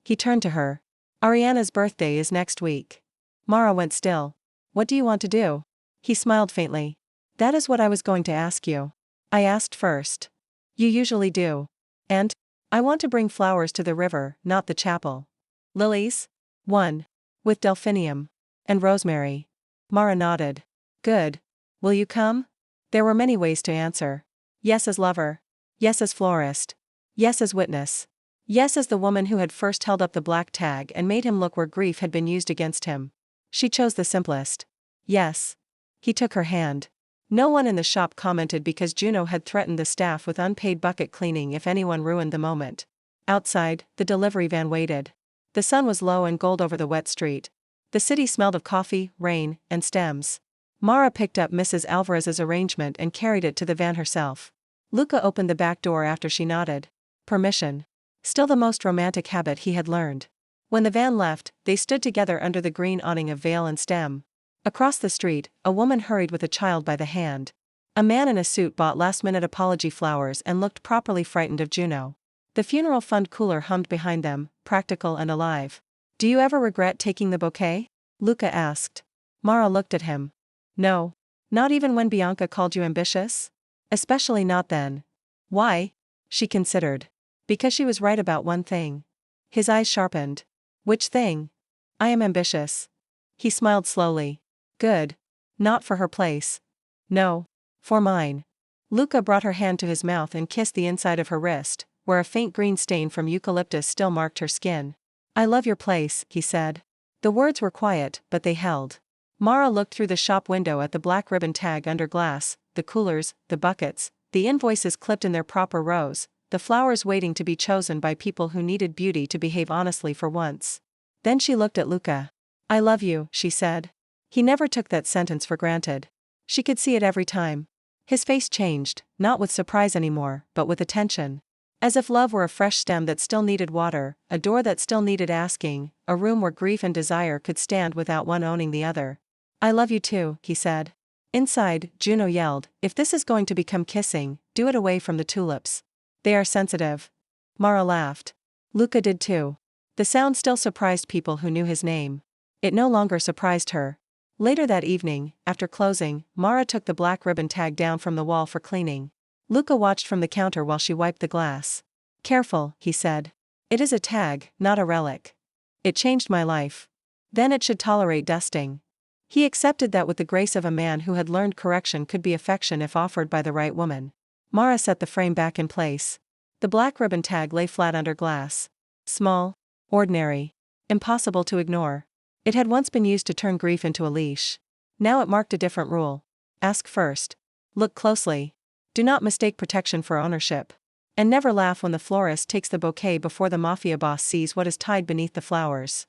He turned to her. Ariana's birthday is next week. Mara went still. What do you want to do? He smiled faintly. That is what I was going to ask you. I asked first. You usually do. And? I want to bring flowers to the river, not the chapel. Lilies? 1. With delphinium. And rosemary. Mara nodded. Good. Will you come? There were many ways to answer. Yes as lover. Yes as florist. Yes as witness. Yes as the woman who had first held up the black tag and made him look where grief had been used against him. She chose the simplest. Yes. He took her hand. No one in the shop commented because Juno had threatened the staff with unpaid bucket cleaning if anyone ruined the moment. Outside, the delivery van waited. The sun was low and gold over the wet street. The city smelled of coffee, rain, and stems. Mara picked up Mrs. Alvarez's arrangement and carried it to the van herself. Luca opened the back door after she nodded. Permission. Still the most romantic habit he had learned. When the van left, they stood together under the green awning of veil and stem. Across the street, a woman hurried with a child by the hand. A man in a suit bought last-minute apology flowers and looked properly frightened of Juno. The funeral fund cooler hummed behind them, practical and alive. Do you ever regret taking the bouquet? Luca asked. Mara looked at him. No. Not even when Bianca called you ambitious? Especially not then. Why? She considered. Because she was right about one thing. His eyes sharpened. Which thing? I am ambitious. He smiled slowly. Good. Not for her place. No. For mine. Luca brought her hand to his mouth and kissed the inside of her wrist, where a faint green stain from eucalyptus still marked her skin. I love your place, he said. The words were quiet, but they held. Mara looked through the shop window at the black ribbon tag under glass, the coolers, the buckets, the invoices clipped in their proper rows, the flowers waiting to be chosen by people who needed beauty to behave honestly for once. Then she looked at Luca. I love you, she said. He never took that sentence for granted. She could see it every time. His face changed, not with surprise anymore, but with attention. As if love were a fresh stem that still needed water, a door that still needed asking, a room where grief and desire could stand without one owning the other. I love you too, he said. Inside, Juno yelled, if this is going to become kissing, do it away from the tulips. They are sensitive. Mara laughed. Luca did too. The sound still surprised people who knew his name. It no longer surprised her. Later that evening, after closing, Mara took the black ribbon tag down from the wall for cleaning. Luca watched from the counter while she wiped the glass. Careful, he said. It is a tag, not a relic. It changed my life. Then it should tolerate dusting. He accepted that with the grace of a man who had learned correction could be affection if offered by the right woman. Mara set the frame back in place. The black ribbon tag lay flat under glass. Small. Ordinary. Impossible to ignore. It had once been used to turn grief into a leash. Now it marked a different rule. Ask first. Look closely. Do not mistake protection for ownership. And never laugh when the florist takes the bouquet before the mafia boss sees what is tied beneath the flowers.